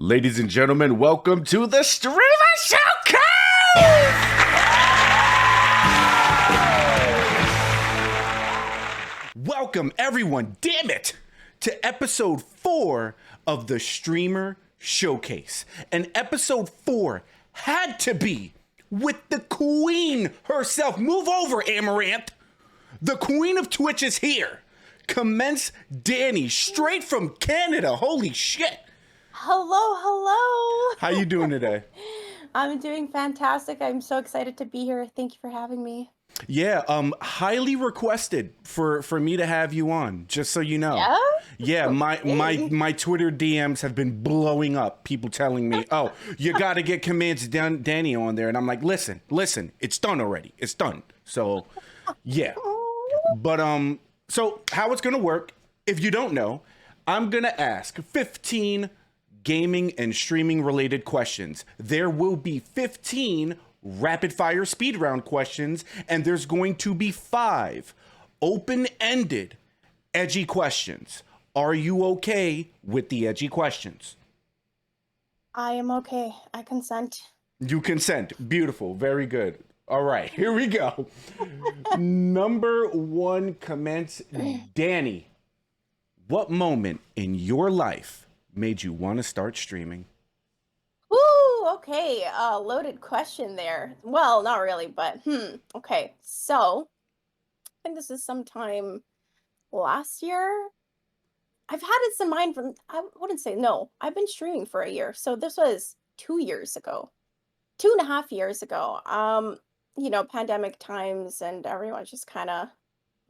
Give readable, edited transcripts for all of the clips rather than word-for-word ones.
Ladies and gentlemen, welcome to the Streamer Showcase! Welcome, everyone, damn it, to episode 4 of the Streamer Showcase. And episode 4 had to be with the queen herself. Move over, Amaranth. The queen of Twitch is here. Commencedani, straight from Canada. Holy shit. Hello. How you doing today? I'm doing fantastic. I'm so excited to be here. Thank you for having me. Yeah, highly requested for me to have you on, just so you know. Yeah? Yeah, my Twitter DMs have been blowing up. People telling me, "Oh, you got to get Commencedani on there." And I'm like, "Listen, it's done already. It's done." So, yeah. But so how it's going to work, if you don't know, I'm going to ask 15 gaming and streaming related questions. There will be 15 rapid fire speed round questions, and there's going to be 5 open-ended edgy questions. Are you okay with the edgy questions? I am okay. I consent. You consent. Beautiful. Very good. All right, here we go. Number 1 commence. Danny, what moment in your life made you want to start streaming? Ooh, okay. Loaded question there. Well, not really, but okay. So, I think this is sometime last year. I've had this in mind from, I wouldn't say no. I've been streaming for a year. So this was 2 years ago. 2.5 years ago. Pandemic times and everyone's just kind of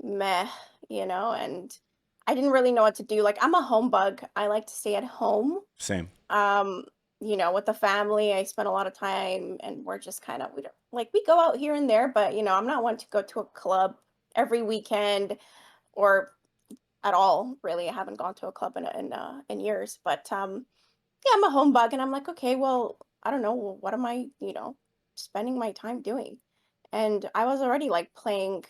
meh, and I didn't really know what to do. Like, I'm a home bug. I like to stay at home. Same. With the family. I spend a lot of time and we're just kind of, we go out here and there, but I'm not one to go to a club every weekend or at all, really. I haven't gone to a club in years, but yeah, I'm a home bug and I'm like, okay, well, I don't know, well, what am I, spending my time doing? And I was already like playing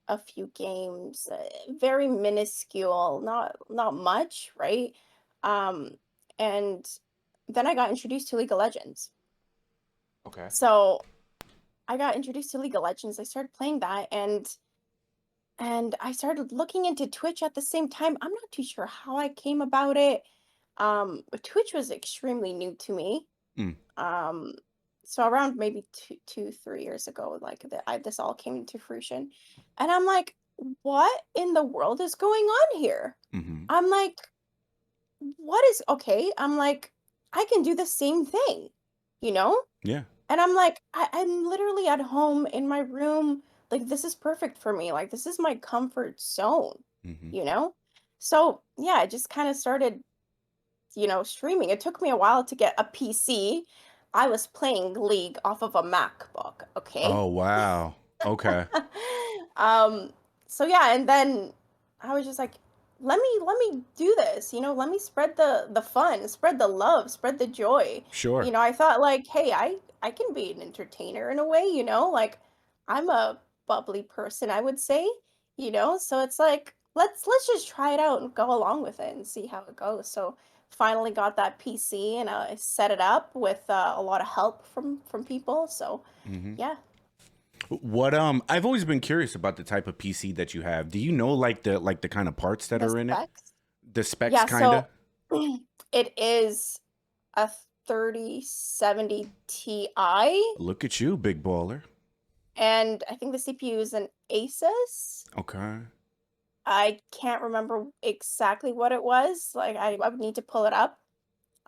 a few games, very minuscule, not much, right? Um, and then I got introduced to League of Legends. Okay. So I got introduced to League of Legends. I started playing that, and I started looking into Twitch at the same time. I'm not too sure how I came about it. Twitch was extremely new to me. Mm. So around maybe 3 years ago, this all came into fruition, and I'm like, what in the world is going on here? Mm-hmm. I'm like, what is okay? I'm like, I can do the same thing, you know? Yeah. And I'm like, I'm literally at home in my room. Like, this is perfect for me. Like, this is my comfort zone, Mm-hmm. So, yeah, I just kind of started, streaming. It took me a while to get a PC. I was playing League off of a MacBook, okay? Oh, wow. Okay. So yeah, and then I was just like, let me do this, let me spread the fun, spread the love, spread the joy. Sure. I thought like, hey, I can be an entertainer in a way, like I'm a bubbly person, I would say, so it's like let's just try it out and go along with it and see how it goes. So finally got that PC and I set it up with a lot of help from people. So Mm-hmm. yeah. What I've always been curious about the type of PC that you have. Do you know like the kind of parts that The are in it? specs. The specs Yeah, kind of? so it is a 3070 Ti, Look at you, big baller. and I think the CPU is an Asus. Okay. I can't remember exactly what it was. Like, I would need to pull it up.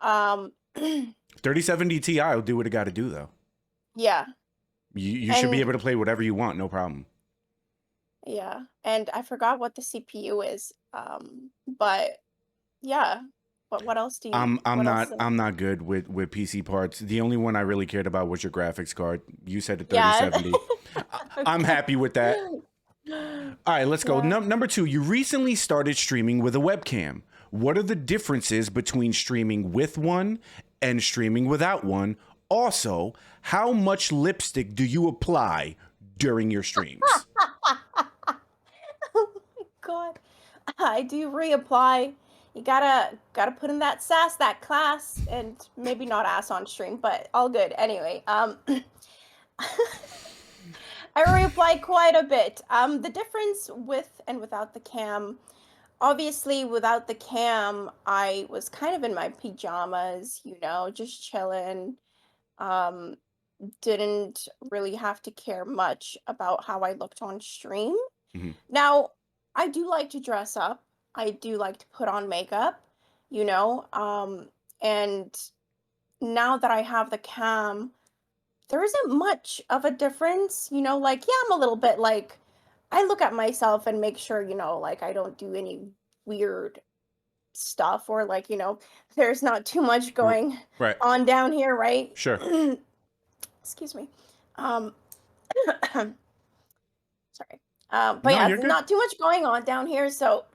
Um, 3070 Ti will do what it got to do though. yeah, You should be and able to play whatever you want, no problem. yeah, and I forgot what the CPU is. But yeah, what else do you? I'm What not else? I'm not good with PC parts. The only one I really cared about was your graphics card. You said the Yeah. 3070. I'm happy with that. All right, let's go. Yeah. Number 2, you recently started streaming with a webcam. What are the differences between streaming with one and streaming without one? Also, how much lipstick do you apply during your streams? Oh my God. I do reapply you gotta put in that sass, that class, and maybe not ass on stream, but all good. Anyway, I reply quite a bit. The difference with and without the cam, obviously without the cam, I was kind of in my pajamas, just chilling. Um, didn't really have to care much about how I looked on stream. Hmm. Now, I do like to dress up. I do like to put on makeup, you know. And now that I have the cam, there isn't much of a difference, like, yeah, I'm a little bit like, I look at myself and make sure, like I don't do any weird stuff, or like, there's not too much going Right. on down here, right? Sure. Excuse me. Um, sorry. But No, yeah, you're good. not too much going on down here. So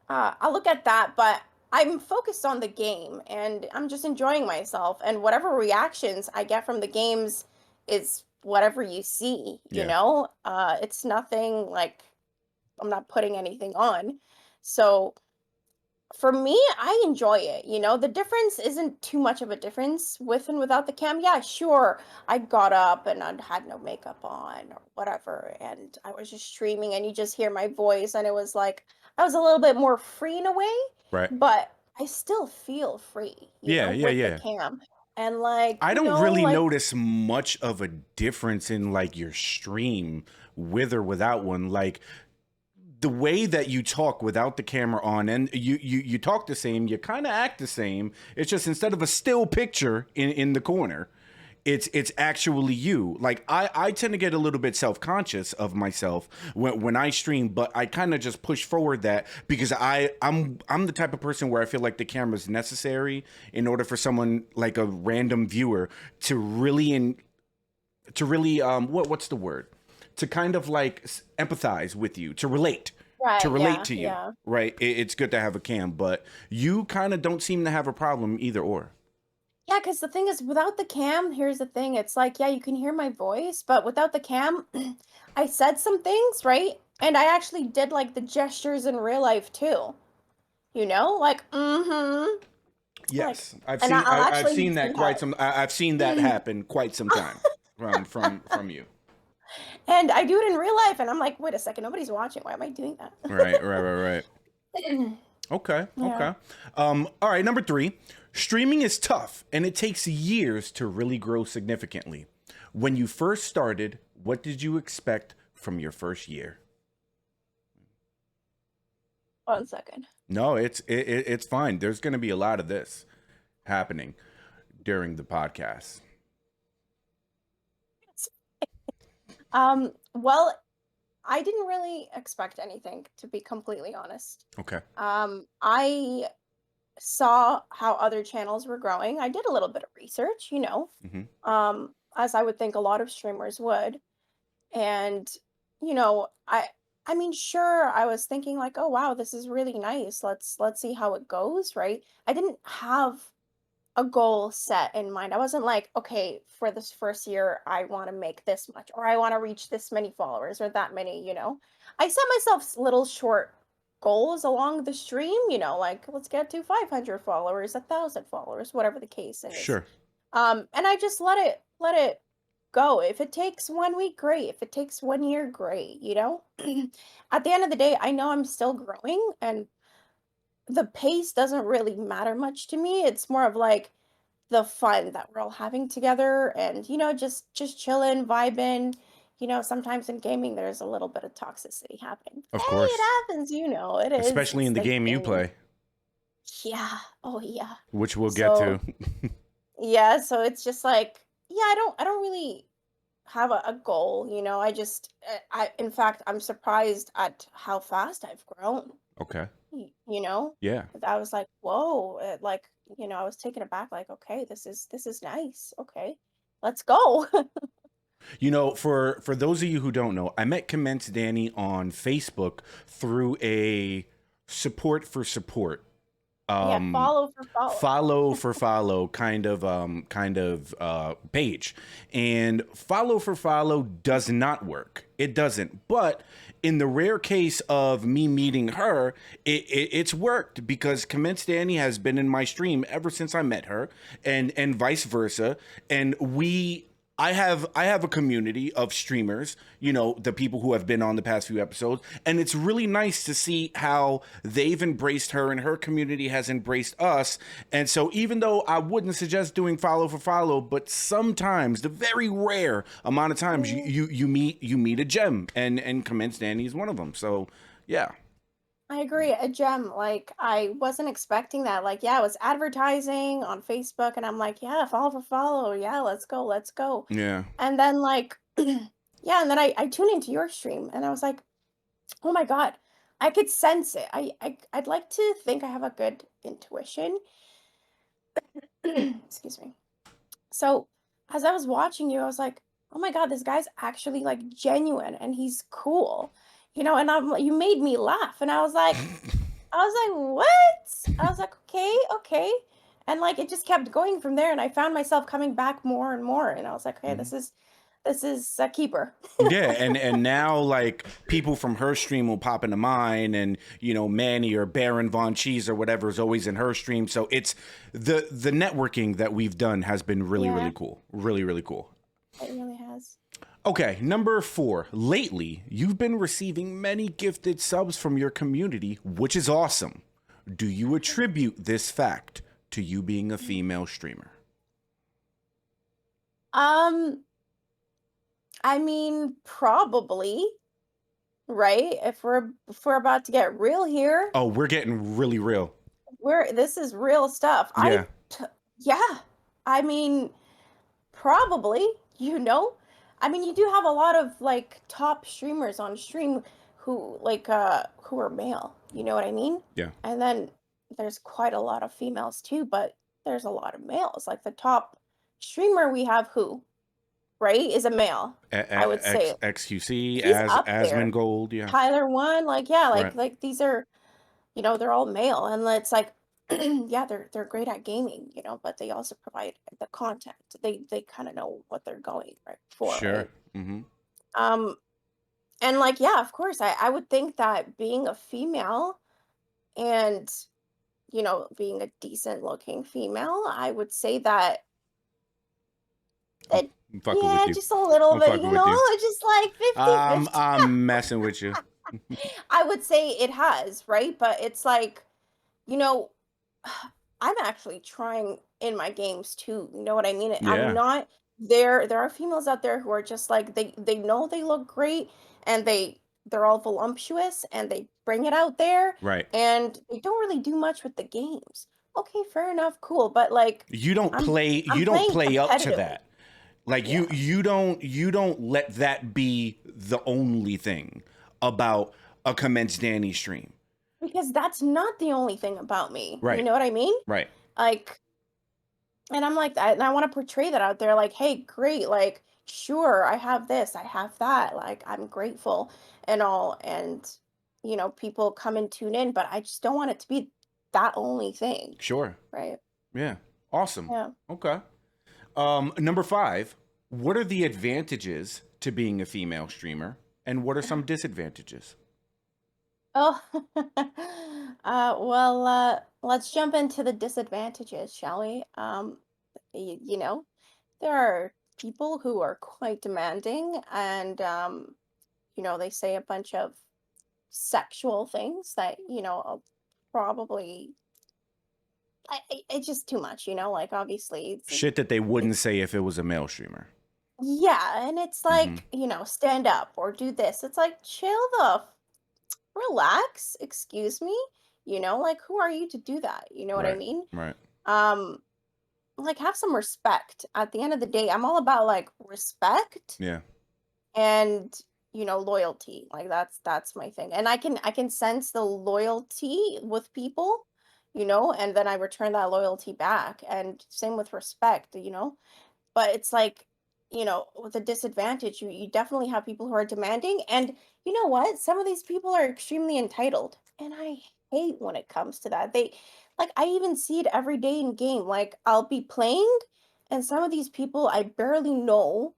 I'll look at that, but I'm focused on the game and I'm just enjoying myself. And whatever reactions I get from the games is whatever you see, Yeah. It's nothing like I'm not putting anything on. So for me, I enjoy it. The difference isn't too much of a difference with and without the cam. Yeah, sure. I got up and I had no makeup on or whatever, and I was just streaming, and you just hear my voice, and it was like I was a little bit more free in a way, Right. but I still feel free, Yeah. Yeah. with the Yeah. cam. And like, I don't really like notice much of a difference in like your stream with or without one. Like the way that you talk without the camera on, and you talk the same, you kind of act the same. It's just instead of a still picture in the corner, it's actually you. Like I tend to get a little bit self-conscious of myself when I stream, but I kind of just push forward that because I'm the type of person where I feel like the camera is necessary in order for someone like a random viewer to really what's the word, to kind of like empathize with you, to relate, right, yeah, to you, yeah. right? It's good to have a cam, but you kind of don't seem to have a problem either or. Yeah, because the thing is, without the cam, here's the thing. It's like, yeah, you can hear my voice, but without the cam, I said some things, right? And I actually did like the gestures in real life too. Like, like, Yes, I've and seen I'll I've actually seen do that quite that. some. I've seen that happen quite some time from you. And I do it in real life, and I'm like, wait a second, nobody's watching. Why am I doing that? Right, right, right, right. Okay, Yeah. okay. All right, number 3. Streaming is tough, and it takes years to really grow significantly. When you first started, what did you expect from your first year? 1 second. No, it's fine. There's going to be a lot of this happening during the podcast. Well, I didn't really expect anything, to be completely honest. Okay. I saw how other channels were growing. I did a little bit of research, Hmm. as I would think a lot of streamers would. And, I mean, sure, I was thinking like, oh wow, this is really nice. Let's see how it goes, right? I didn't have a goal set in mind. I wasn't like, okay, for this first year, I want to make this much, or I want to reach this many followers or that many. I set myself little short goals along the stream, like let's get to 500 followers, 1,000 followers, whatever the case is. Sure. And I just let it go. If it takes 1 week, great. If it takes 1 year, great. At the end of the day, I know I'm still growing, and the pace doesn't really matter much to me. It's more of like the fun that we're all having together, and just chilling, vibing. Sometimes in gaming there's a little bit of toxicity happening. Hey, Of it course. happens, it is. Especially It's in the the game you game. play, Yeah. Oh yeah. which we'll get So to. yeah, so it's just like, yeah, I don't really have a goal. I just I in fact I'm surprised at how fast I've grown. Okay. y- you know Yeah. I was like, whoa, like, I was taken aback, like, okay, this is nice, okay, let's go. For those of you who don't know, I met Commencedani on Facebook through a support for support Yeah, follow for follow. follow for follow page, and follow for follow does not work. It doesn't. But in the rare case of me meeting her, it's worked because Commencedani has been in my stream ever since I met her, and vice versa. And I have a community of streamers, the people who have been on the past few episodes, and it's really nice to see how they've embraced her and her community has embraced us. And so even though I wouldn't suggest doing follow for follow, but sometimes, the very rare amount of times you meet a gem, and Commencedani is one of them. So yeah. I agree. A gem. Like, I wasn't expecting that. Like, yeah, it was advertising on Facebook, and I'm like, yeah, follow for follow. Yeah, let's go, let's go. Yeah. And then like, yeah, and then I tuned into your stream, and I was like, oh my God, I could sense it. I'd like to think I have a good intuition. Excuse me. So as I was watching you, I was like, oh my God, this guy's actually like genuine and he's cool. And you made me laugh. And I was like, what? I was like, okay, okay. And like it just kept going from there. And I found myself coming back more and more. And I was like, okay, this is a keeper. Yeah, and now like people from her stream will pop into mine, and Manny or Baron Von Cheese or whatever is always in her stream. So it's the networking that we've done has been really, Yeah, really cool. Really, really cool. it really has. Okay, number 4. Lately, you've been receiving many gifted subs from your community, which is awesome. Do you attribute this fact to you being a female streamer? Um, I mean, probably, right? If we're about to get real here, Oh, we're getting really real. this is real stuff. Yeah, Yeah. I mean, probably, you know. I mean, you do have a lot of like top streamers on stream who are male, you know what I mean? yeah. And then there's quite a lot of females too, but there's a lot of males. Like the top streamer we have who, right, is a male. I would say XQC, he's as up there. Asmongold, yeah. Tyler one, like yeah, Right. like these are, they're all male, and it's like yeah, they're great at gaming, but they also provide the content. They kind of know what they're going right for, Sure. right? Mm-hmm. Um, and like yeah, of course, I would think that being a female and being a decent looking female, I would say that I'm that fucking with yeah, you. just a little I'm bit, fucking with you. just like 50-50. I'm messing with you. I would say it has, right? But it's like, you know, I'm actually trying in my games too. You know what I mean? I'm Yeah. not there are females out there who are just like they know they look great, and they're all voluptuous and they bring it out there, Right. and they don't really do much with the games. Okay, fair enough, cool, but like You don't I'm play I'm you don't playing play up to competitively. that. Like Yeah. you don't let that be the only thing about a Commencedani stream. Because that's not the only thing about me. You Right. know what I mean? Right. Like, and I'm like that, and I want to portray that out there. Like, hey, great. Like, sure, I have this, I have that. Like, I'm grateful and all. And, people come and tune in, but I just don't want it to be that only thing. Sure. Right. Yeah. Awesome. Yeah. Okay. Number 5, what are the advantages to being a female streamer, and what are some disadvantages? Oh, well, let's jump into the disadvantages, shall we? There are people who are quite demanding, and they say a bunch of sexual things that probably it's just too much. Like obviously Shit that they wouldn't it's say if it was a male streamer. yeah, and it's Mm-hmm. like stand up or do this. It's like chill the relax. Excuse me. Like who are you to do that? You know what I Right. mean? Right. Um, like have some respect. At the end of the day, I'm all about like respect Yeah. and loyalty. Like that's my thing, and I can sense the loyalty with people, and then I return that loyalty back, and same with respect, but it's like with a disadvantage, you definitely have people who are demanding, and you know what, some of these people are extremely entitled, and I hate when it comes to that. They like, I even see it every day in game. Like, I'll be playing, and some of these people I barely know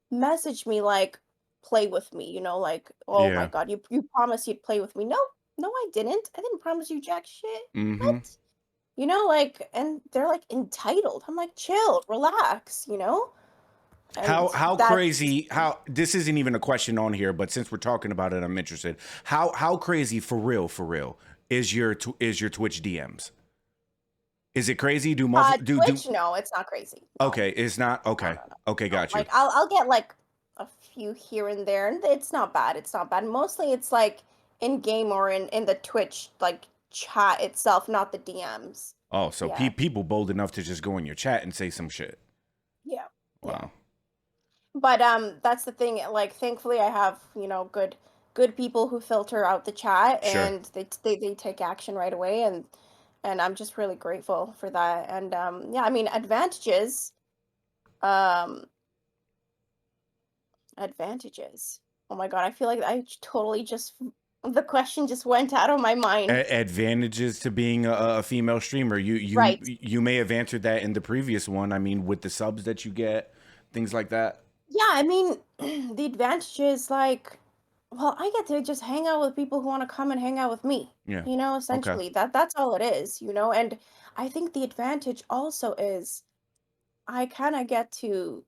message me like, "Play with me," like, "Oh my Yeah. god, you promised you'd play with me." No, no, I didn't. I didn't promise you jack shit. Mm-hmm. What? Like, and they're like entitled. I'm like, chill, relax, and How that's crazy? How this isn't even a question on here, but since we're talking about it, I'm interested. How crazy for real is your Twitch DMs? Is it crazy? Do most do Twitch. No, it's not crazy. No, okay? It's not no, okay. no, no, Okay, no. got you. Like, I'll get like a few here and there, and it's not bad. It's not bad. Mostly, it's like in game or in the Twitch like chat itself, not the DMs. Oh, so Yeah, people bold enough to just go in your chat and say some shit. yeah, yeah. Wow. But that's the thing. Like, thankfully, I have good people who filter out the chat, Sure. and they take action right away, and I'm just really grateful for that. And yeah, I mean, advantages. Um, advantages. Oh my God, I feel like totally just the question just went out of my mind. Advantages to being a female streamer. Right. You may have answered that in the previous one. I mean, with the subs that you get, things like that. Yeah, I mean, the advantage is like, well, I get to just hang out with people who want to come and hang out with me. Yeah. Okay. Essentially, that's all it is. And I think the advantage also is I kind of get to,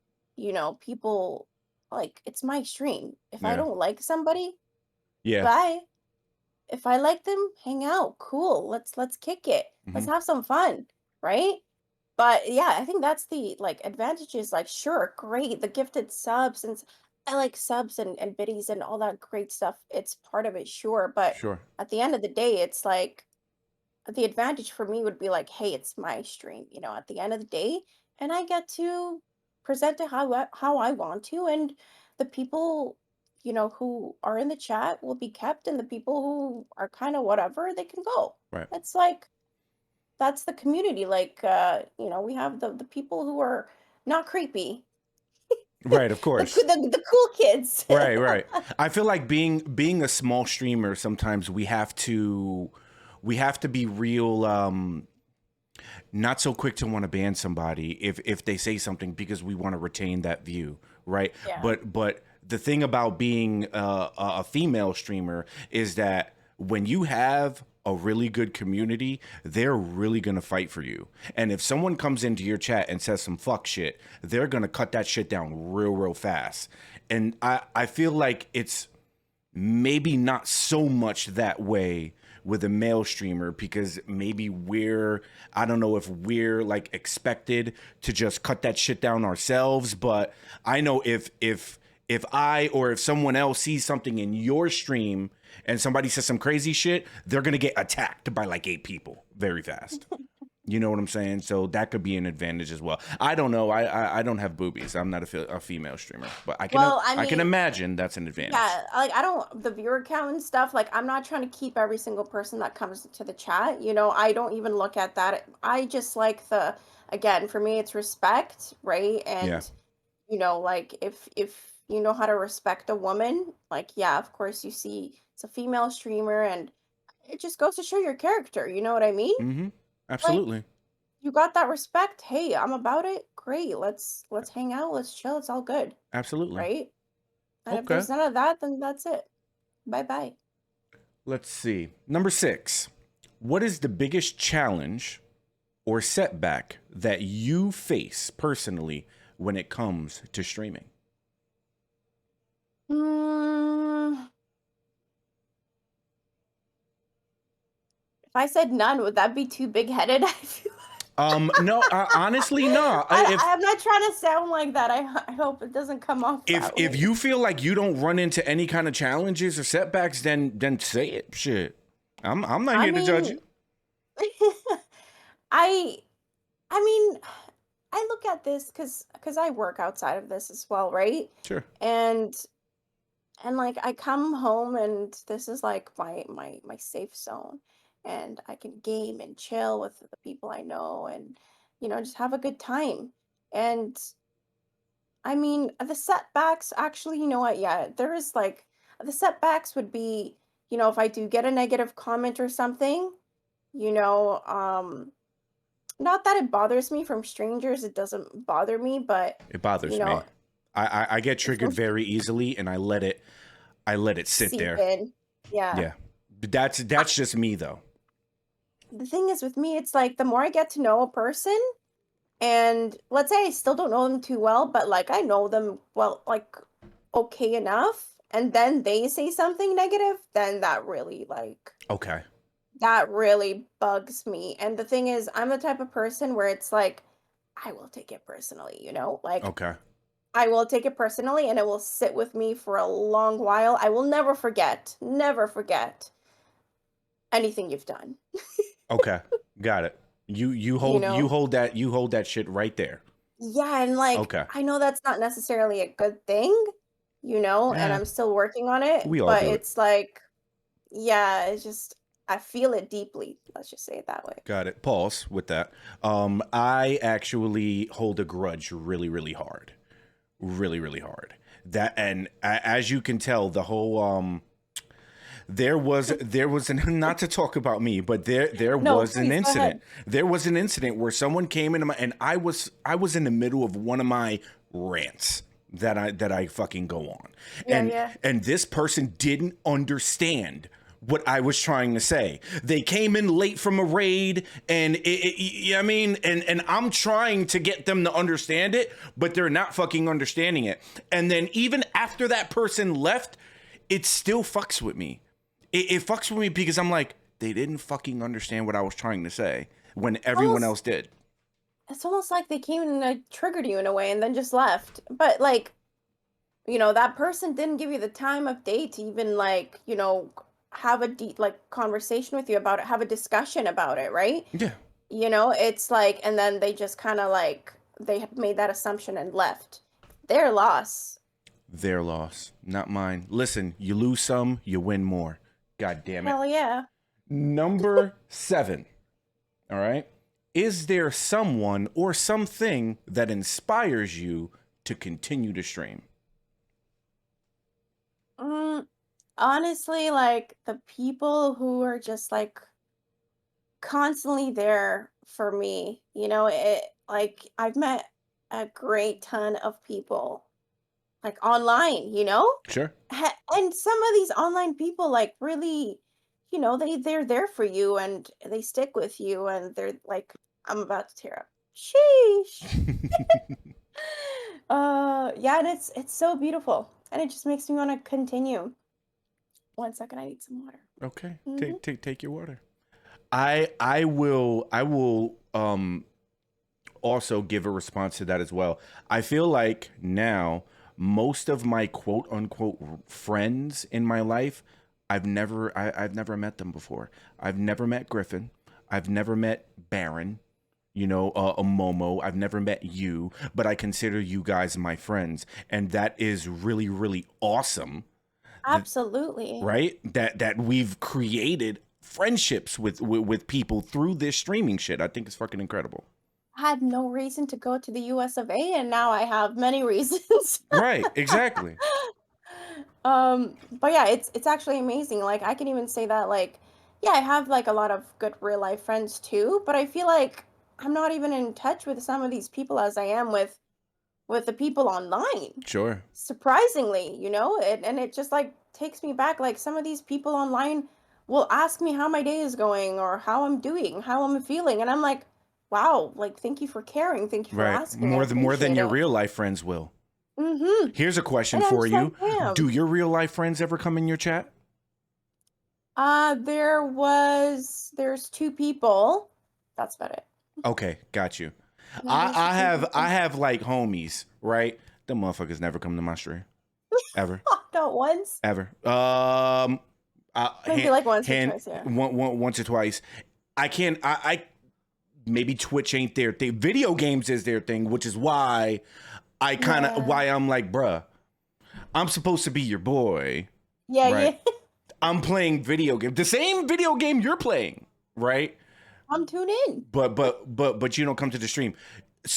people like it's my stream. If I Yeah. don't like somebody, Yeah. bye. If I like them, hang out. Cool. Let's kick it. Hmm. Let's have some fun, right? But yeah, I think that's the like advantages. Like, sure, great, the gifted subs and I like subs and biddies and all that great stuff. It's part of it, sure. But Sure. at the end of the day, it's like the advantage for me would be like, hey, it's my stream, at the end of the day, and I get to present it how I want to, and the people, who are in the chat will be kept, and the people who are kind of whatever, they can go. Right. It's like that's the community. Like, we have the people who are not creepy, Right. Of course. the cool kids. Right. Right. I feel like being a small streamer, sometimes we have to be real. Not so quick to want to ban somebody if they say something because we want to retain that view, right? Yeah. But the thing about being a female streamer is that when you have a really good community, they're really gonna fight for you. And if someone comes into your chat and says some fuck shit, they're gonna cut that shit down real fast. And I feel like it's maybe not so much that way with a male streamer because maybe I don't know if we're like expected to just cut that shit down ourselves, but I know if I or if someone else sees something in your stream and somebody says some crazy shit, they're going to get attacked by like 8 people very fast. You know what I'm saying? So that could be an advantage as well. I don't know. I don't have boobies. I'm not a female streamer, but Well, I I can mean, imagine that's an advantage. yeah, like I don't the viewer count and stuff, like I'm not trying to keep every single person that comes to the chat. I don't even look at that. I just like again, for me it's respect, right? Yeah. And like if you know how to respect a woman, like yeah, of course you see it's a female streamer and it just goes to show your character, you know what I mean? Mm-hmm. Like Absolutely. you got that respect. Hey, I'm about it. Great. Let's hang out. Let's chill. It's all good, Absolutely. right? And if Okay. there's none of that, then that's it. Bye bye. Let's see. Number 6. What is the biggest challenge or setback that you face personally when it comes to streaming? Mm, if I said none, would that be too big headed? I feel No, honestly, no. I'm not trying to sound like that. I hope it doesn't come off that If way. you feel like you don't run into any kind of challenges or setbacks, then say it. Shit, I'm not I here to judge mean, you. I I mean, I look at this because I work outside of this as well, right? Sure. And like I come home and this is like my safe zone, and I can game and chill with the people I know, and just have a good time. And I mean, the setbacks actually, you know what? Yeah, there is like the setbacks would be, if I do get a negative comment or something, you know, not that it bothers me from strangers, it doesn't bother me, but It you bothers me. know, I get from triggered very easily, and I let it sit seep there. in. Yeah. Yeah, that's just me though. The thing is with me, it's like the more I get to know a person, and let's say I still don't know them too well, but like I know them well, like okay enough, and then they say something negative, then Okay. that really bugs me. And the thing is, I'm the type of person where it's like I will take it personally, you know? Like Okay. I will take it personally and it will sit with me for a long while. I will never forget anything you've done. Okay. Got it. You know? You hold that shit right there. Yeah, and like Okay. I know that's not necessarily a good thing, you know, and Yeah. I'm still working on it, We all but do it. it's like yeah, it's just I feel it deeply. Let's just say it that way. Got it. Pause with that. I actually hold a grudge really, really hard. Really, really hard. That and as you can tell, the whole there was an not to talk about me, but there No, was an please go incident. ahead. There was an incident where someone came into my and I was in the middle of one of my rants that I fucking go on. Yeah, yeah. And this person didn't understand what I was trying to say. They came in late from a raid, and I mean, and I'm trying to get them to understand it, but they're not fucking understanding it. And then even after that person left, it still fucks with me. It fucks with me because I'm like, they didn't fucking understand what I was trying to say when everyone Almost else did. it's almost like they came and triggered you in a way and then just left. But like, you know, that person didn't give you the time of day to even like, you know, have a deep like conversation with you about it, have a discussion about it, right? Yeah, You know, it's like, and then they just kind of like they had made that assumption and left. Their loss. their loss, not mine. Listen, you lose some, you win more. God damn it. Hell yeah. Number 7. All right. Is there someone or something that inspires you to continue to stream? Mm, honestly, like the people who are just like constantly there for me, you know, it like I've met a great ton of people like online, you know? Sure. And some of these online people like really, you know, they're there for you and they stick with you and they're like I'm about to tear up. Sheesh. Yeah, and it's so beautiful. And it just makes me want to continue. One second, I need some water. Okay. Hmm. Take your water. I will also give a response to that as well. I feel like now most of my quote unquote friends in my life, I've never met them before. I've never met Griffin. I've never met Baron. You know, a Momo. I've never met you, but I consider you guys my friends, and that is really, really awesome. Absolutely. Right? That we've created friendships with people through this streaming shit. I think it's fucking incredible. Had no reason to go to the US of A and now I have many reasons. Right? Exactly. But yeah, it's actually amazing. Like I can even say that like yeah, I have like a lot of good real life friends too, but I feel like I'm not even in touch with some of these people as I am with the people online. Sure. Surprisingly, you know, and it just like takes me back like some of these people online will ask me how my day is going or how I'm doing, how I'm feeling, and I'm like, wow, like thank you for caring, thank you for Right. asking. I More than appreciate your it. real life friends will. Mhm. Here's a question And I'm for just like, you. Do damn. your real life friends ever come in your chat? There's two people. That's about it. Okay, got you. Yeah, there's the two I people. have like homies, right? The motherfuckers never come to my stream. Ever. Not once. Ever. Maybe like once or hand twice, yeah. once or twice. I can't. I maybe Twitch ain't their thing. Video games is their thing, which is why I kind of Yeah. why I'm like, bruh, I'm supposed to be your boy, Yeah, right? yeah. I'm playing video game, the same video game you're playing, right? I'm tuned in. But you don't come to the stream.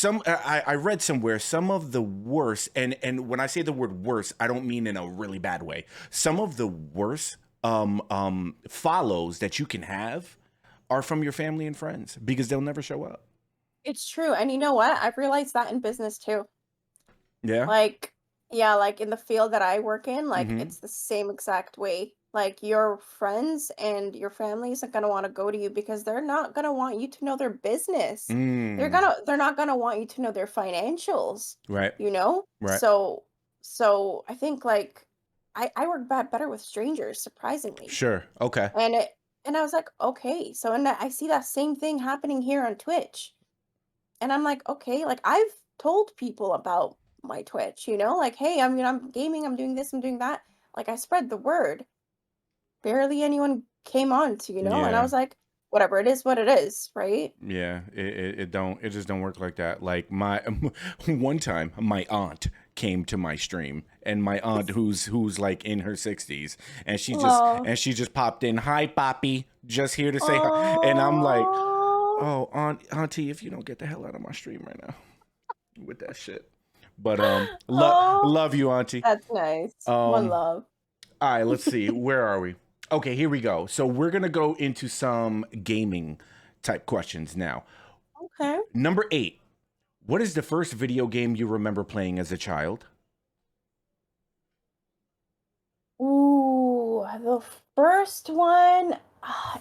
I read somewhere some of the worst, and when I say the word worst, I don't mean in a really bad way. Some of the worst follows that you can have are from your family and friends because they'll never show up. It's true. And you know what? I've realized that in business too. Yeah. Like, yeah, like in the field that I work in, like Mm-hmm. it's the same exact way. Like your friends and your family isn't gonna want to go to you because they're not gonna want you to know their business. Mm. They're not gonna want you to know their financials, Right. you know? Right. So I think like I work better with strangers, surprisingly. Sure. Okay. And I was like, okay. So and I see that same thing happening here on Twitch. And I'm like, okay, like I've told people about my Twitch, you know, like, hey, I'm gaming, I'm doing this, I'm doing that. Like I spread the word. Barely anyone came on to, you know, and I Yeah. was like, whatever, it is what it is, right? Yeah, it just don't work like that. Like my one time, my aunt came to my stream, and my aunt who's like in her 60s, and Oh, she just popped in, "Hi, Poppy, just here to say hi," and I'm like, oh, "Oh, auntie, if you don't get the hell out of my stream right now with that shit." But oh, love you, auntie. that's nice. One Um, love. all right, let's see, where are we? Okay, here we go. So we're gonna go into some gaming type questions now. Okay. Number 8. What is the first video game you remember playing as a child? Ooh, the first one,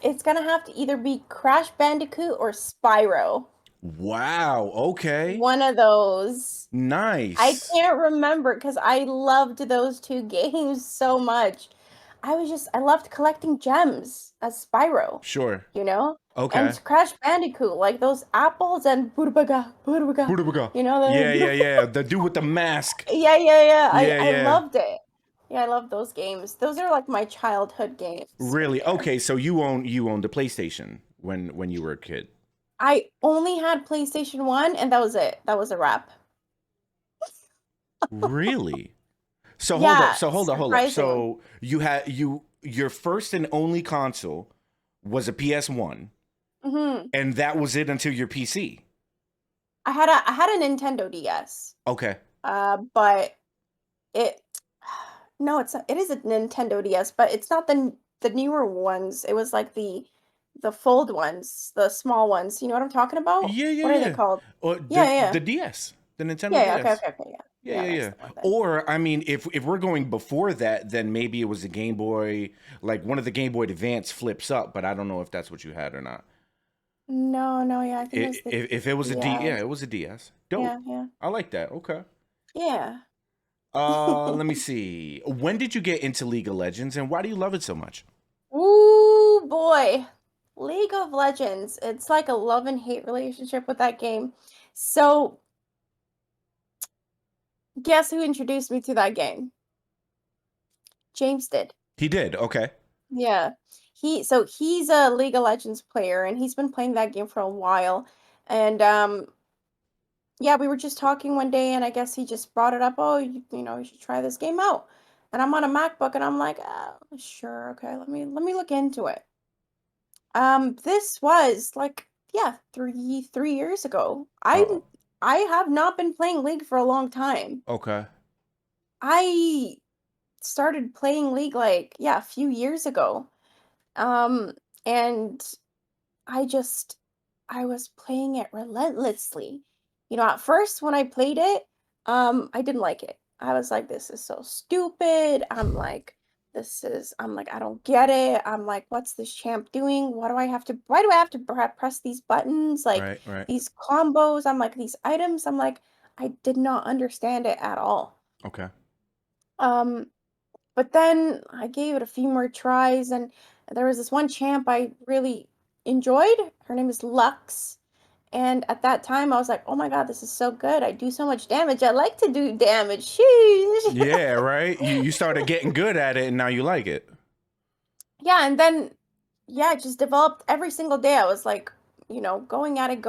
it's gonna have to either be Crash Bandicoot or Spyro. Wow. Okay. One of those. I Nice. can't remember because I loved those 2 games so much. I loved collecting gems as Spyro, Sure. you know? And Okay. Crash Bandicoot, like those apples and Bootabaga, Hudabaga. you know, Yeah, the yeah, yeah. The dude with the mask. yeah, yeah, yeah. Yeah, I yeah. loved it. Yeah, I love those games. Those are like my childhood games right Really? there. Okay, so you owned the PlayStation when you were a kid. I only had PlayStation 1 and that was it. That was a wrap. Really? So hold up. Yeah, So hold up, hold up. surprisingly. So your first and only console was a PS1, Mhm. and that was it until your PC. I had a Nintendo DS. Okay. But it no, it is a Nintendo DS, but it's not the newer ones. It was like the fold ones, the small ones. You know what I'm talking about? Yeah, yeah, What are they yeah. called? Or Yeah, yeah. the DS, the Nintendo Yeah, yeah, okay, DS. okay, okay, yeah. Yeah, Yeah, yeah, that's yeah. the one then. Or I mean, if we're going before that, then maybe it was a Game Boy, like one of the Game Boy Advance flips up. But I don't know if that's what you had or not. No, no, yeah, I think it was the If it was a D, yeah, DS. it was a DS. Dope. Yeah, yeah. I like that. Okay. Yeah. Let me see. When did you get into League of Legends, and why do you love it so much? Ooh, boy. League of Legends. It's like a love and hate relationship with that game. So, guess who introduced me to that game? James did. He did. Okay. Yeah. He's a League of Legends player and he's been playing that game for a while. And yeah, we were just talking one day and I guess he just brought it up, "Oh, you know, you should try this game out." And I'm on a MacBook and I'm like, "Oh, sure. Okay, let me look into it." This was like yeah, 3 years ago. Oh. I have not been playing League for a long time. Okay. I started playing League like yeah, a few years ago. Um and I just I was playing it relentlessly. You know, at first when I played it, I didn't like it. I was like, this is so stupid. I'm like, I don't get it. I'm like, what's this champ doing? Why do I have to press these buttons? Like Right. Right. these combos. I'm like, these items. I'm like, I did not understand it at all. Okay. Um, but then I gave it a few more tries, and there was this one champ I really enjoyed. Her name is Lux. And at that time, I was like, oh my God, this is so good. I do so much damage. I like to do damage. Sheesh. Yeah. Right. You started getting good at it, and now you like it. Yeah. And then, yeah, it just developed every single day. I was like, you know, going at it.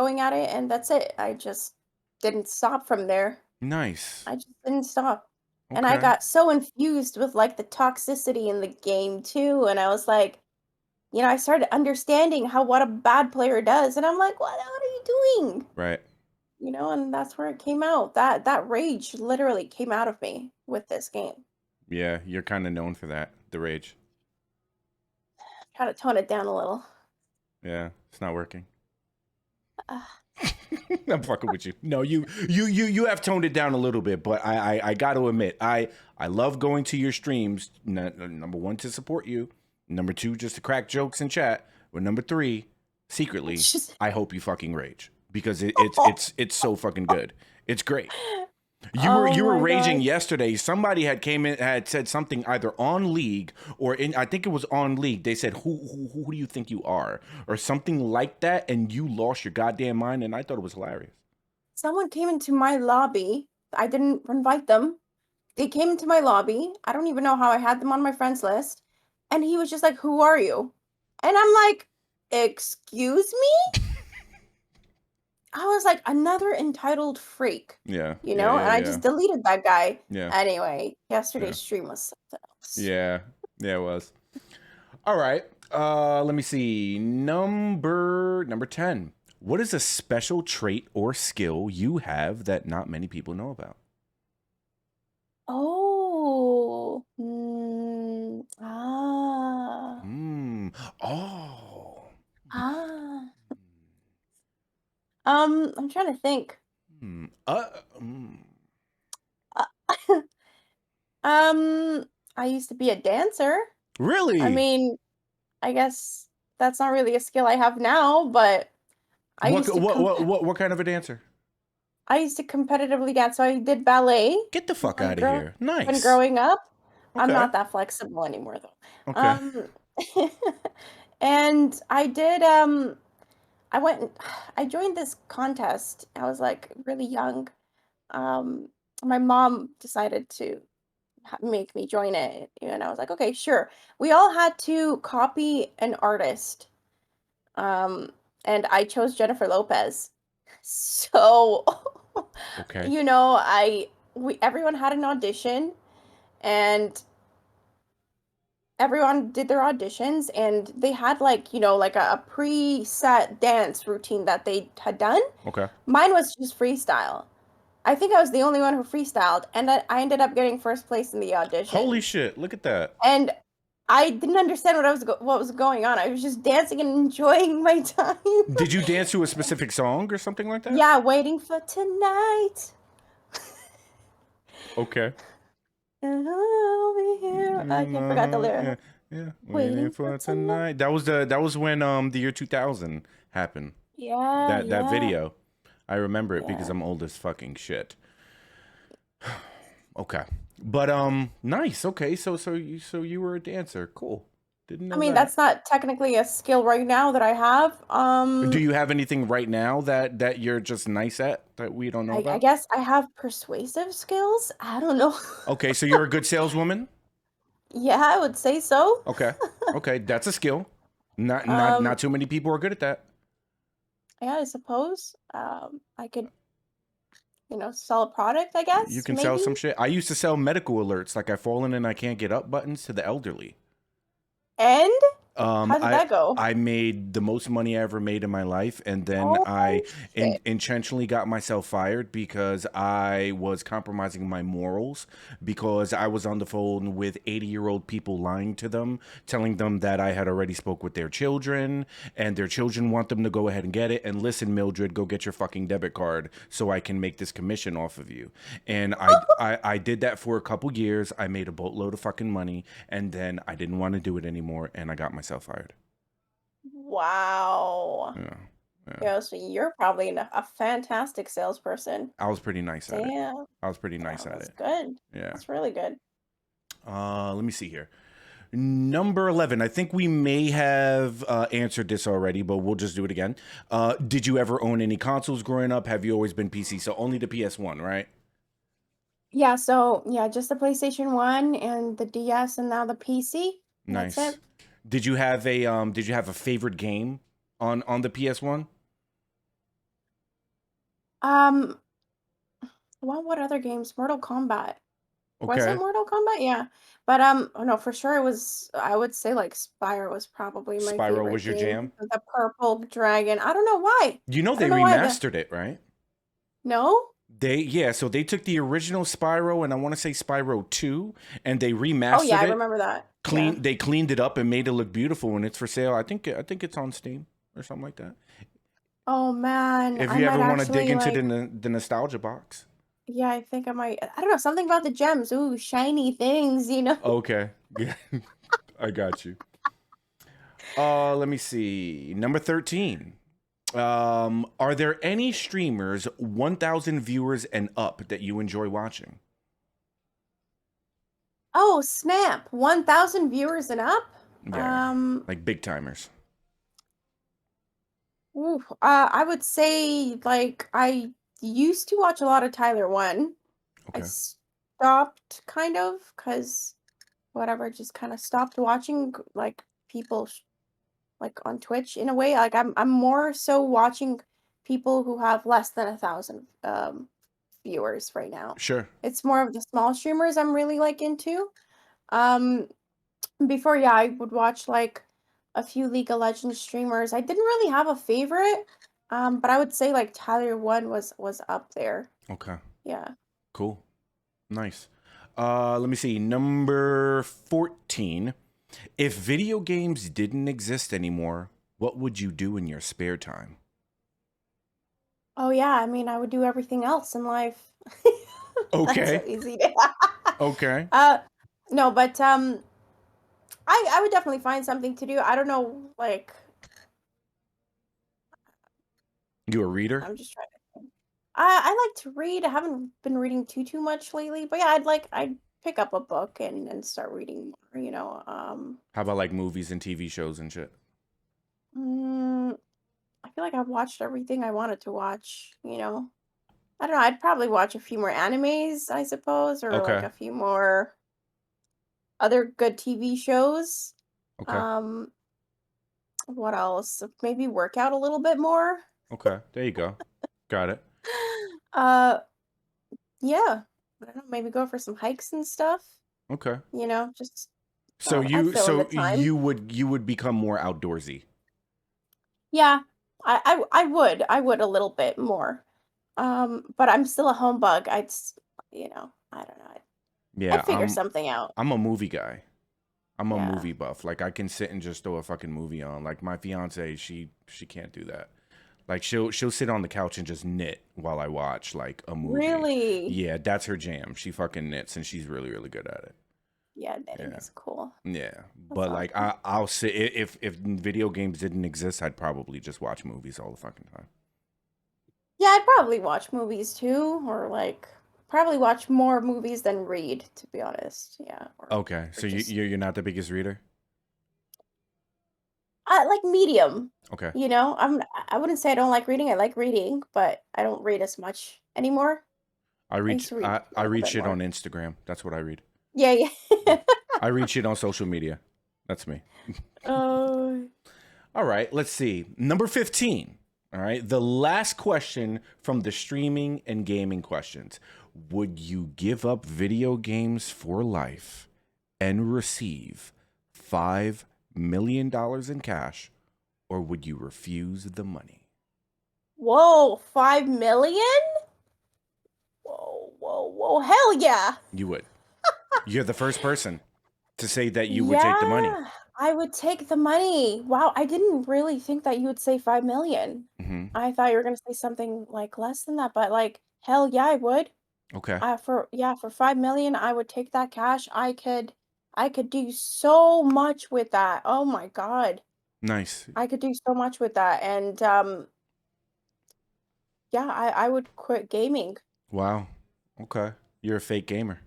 And that's it. I just didn't stop from there. Nice. I just didn't stop. And I Okay. got so infused with like the toxicity in the game too. And I was like, you know, I started understanding how what a bad player does, and I'm like, what are you doing? Right. You know, and that's where it came out. That rage literally came out of me with this game. Yeah. You're kind of known for that. The rage. Try to tone it down a little. Yeah, it's not working. Uh, I'm fucking with you. No, you have toned it down a little bit, but I got to admit, I love going to your streams. Number one, to support you. Number two, just to crack jokes and chat. But number three, secretly, just, I hope you fucking rage because it's so fucking good. It's great. oh You were my raging god. yesterday. Somebody had said something either on League or in, I think it was on League. They said who do you think you are or something like that, and you lost your goddamn mind, and I thought it was hilarious. Someone came into my lobby. I didn't invite them. They came into my lobby. I don't even know how I had them on my friends list. And he was just like, "Who are you?" And I'm like, "Excuse me?" I was like, "Another entitled freak." Yeah, You yeah, know, and yeah, I yeah, just deleted that guy. yeah, Anyway, yeah, yesterday's stream was something else. yeah, yeah. It was all right. Let me see. Number 10. What is a special trait or skill you have that not many people know about? Oh. Hmm. Oh. Ah. I'm trying to think. Hmm. Mm. Uh, um, I used to be a dancer. I Really? mean, I guess that's not really a skill I have now, but I What used to what what what what kind of a dancer? I used to competitively dance. So I did ballet Get the fuck when out of here. when Nice. growing up. I'm Okay. not that flexible anymore though. Okay. Um and I did I went and I joined this contest. I was like really young. Um my mom decided to make me join it and I was like, "Okay, sure." We all had to copy an artist. Um and I chose Jennifer Lopez. So, Okay. you know, we everyone had an audition and everyone did their auditions and they had like, you know, like a preset dance routine that they had done. Okay. Mine was just freestyle. I think I was the only one who freestyled and I ended up getting first place in the Holy audition. shit. Look at that. And I didn't understand what was going on. I was just dancing and enjoying my time. Did you dance to a specific song or something like that? Yeah, waiting for tonight. Okay. And I'll be here. I can't forget the lyric. Yeah. Yeah. Waiting Waiting for for tonight. tonight. That was when the year 2000 happened. Yeah, That yeah, video. I remember it because yeah. I'm old as fucking shit. Okay. But nice. Okay. So you were a dancer. Cool. Didn't I know mean, that. that's not technically a skill right now that I have. Do you have anything right now that you're just nice at that we don't know I about? guess I have persuasive skills. I don't know. Okay, so you're a good saleswoman? Yeah, I would say so. Okay. Okay, that's a skill. Um, Not too many people are good at that. yeah, I suppose. I could, you know, sell a product, I You guess, can sell maybe. some shit. I used to sell medical alerts like I've fallen and I can't get up buttons to the elderly. And Um, how did I that go? I made the most money I ever made in my life, and then Oh I shit. intentionally got myself fired because I was compromising my morals because I was on the phone with 80-year-old people lying to them, telling them that I had already spoke with their children, and their children want them to go ahead and get it. And listen, Mildred, go get your fucking debit card so I can make this commission off of you. And I did that for a couple years. I made a boatload of fucking money, and then I didn't want to do it anymore, and I got myself fired. Wow. Yeah, yeah. Yeah, so you're probably a fantastic salesperson. I was pretty nice at it. Damn. I was pretty nice Damn, at that's it. good. Yeah. That's really good. Let me see here. Number 11. I think we may have answered this already, but we'll just do it again. Did you ever own any consoles growing up? Have you always been PC? So only the PS1, right? Yeah, so yeah, just the PlayStation 1 and the DS and now the PC. That's Nice. it. Did you have a favorite game on the PS1? Um, well, what other games? Mortal Kombat. Was it Okay. Mortal Kombat? Yeah. But oh no, for sure it was I would say like Spyro was probably my Spyro favorite was your game. jam? The purple dragon. I don't know why. You know I they don't know why the remastered it, right? No? So they took the original Spyro and I want to say Spyro 2 and they Oh yeah, remastered I it. remember that. Yeah. They cleaned it up and made it look beautiful and it's for sale. I think it's on Steam. or something like that. Oh man, If I you might ever want to dig actually into like. the nostalgia box. Yeah, I think I might. I don't know, something about the gems. Ooh, shiny things, you know. Okay. Yeah. I got you. Let me see. Number 13. Are there any streamers 1,000 viewers and up that you enjoy watching? Oh, snap. 1,000 viewers and up? Yeah. Um, Like big timers. I would say like I used to watch a lot of Tyler One. I Okay. stopped kind of because whatever, just kind of stopped watching like people like on Twitch in a way. Like I'm more so watching people who have less than 1,000 viewers right now. Sure. It's more of the small streamers I'm really like into. Um, Before, yeah, I would watch like a few League of Legends streamers. I didn't really have a favorite, but I would say like Tyler One was up there. Okay. Yeah. Cool. Nice. Let me see. Number 14. If video games didn't exist anymore, what would you do in your spare time? Oh yeah, I mean, I would do everything else in life. That's so Okay. easy. Okay. uh, no, but I would definitely find something to do. I don't know, like You a reader? I'm just trying to think. I like to read. I haven't been reading too much lately, but yeah, I'd pick up a book and start reading more. How about like movies and TV shows and shit? Mm, I feel like I've watched everything I wanted to watch. I don't know. I'd probably watch a few more animes, I suppose, or like Okay. a few more other good TV shows. Okay. Um, what else? Maybe work out a little bit more. Okay. There you go. Got it. Uh, yeah. I don't know. Maybe go for some hikes and stuff. Okay. Just So I'd you fill in the so time. you would become more outdoorsy. Yeah, I would a little bit more. But I'm still a home bug. I don't know. Yeah, I'd figure something out. I'm a movie guy. I'm a Yeah. movie buff. Like I can sit and just throw a fucking movie on. Like my fiance, she can't do that. Like she'll sit on the couch and just knit while I watch like a movie. Really? Yeah, that's her jam. She fucking knits and she's really really good at it. Yeah, knitting Yeah. is cool. Yeah. That's But like awesome. I'll sit if video games didn't exist, I'd probably just watch movies all the fucking time. Yeah, I'd probably watch movies too, or like probably watch more movies than read, to be honest. Yeah, Okay. or So just you're not the biggest reader? I like medium. Okay. I wouldn't say I don't like reading. I like reading, but I don't read as much anymore. I used to read a I little read bit shit on more. Instagram. That's what I read. Yeah, yeah. I read shit on social media. That's me. Oh, All right, let's see. Number 15. All right, the last question from the streaming and gaming questions. Would you give up video games for life and receive $5 million in cash, or would you refuse the money? whoa, 5 million? Whoa, whoa, whoa. Hell yeah. You would. You're the first person to say that you would take the money. Yeah, I would take the money. Wow, I didn't really think that you would say 5 million. Hmm. I thought you were gonna say something like less than that, but like hell yeah, I would. Okay. For 5 million, I would take that cash. I could do so much with that. Oh my God. Nice. I could do so much with that. And yeah, I would quit gaming. Wow. Okay. You're a fake gamer.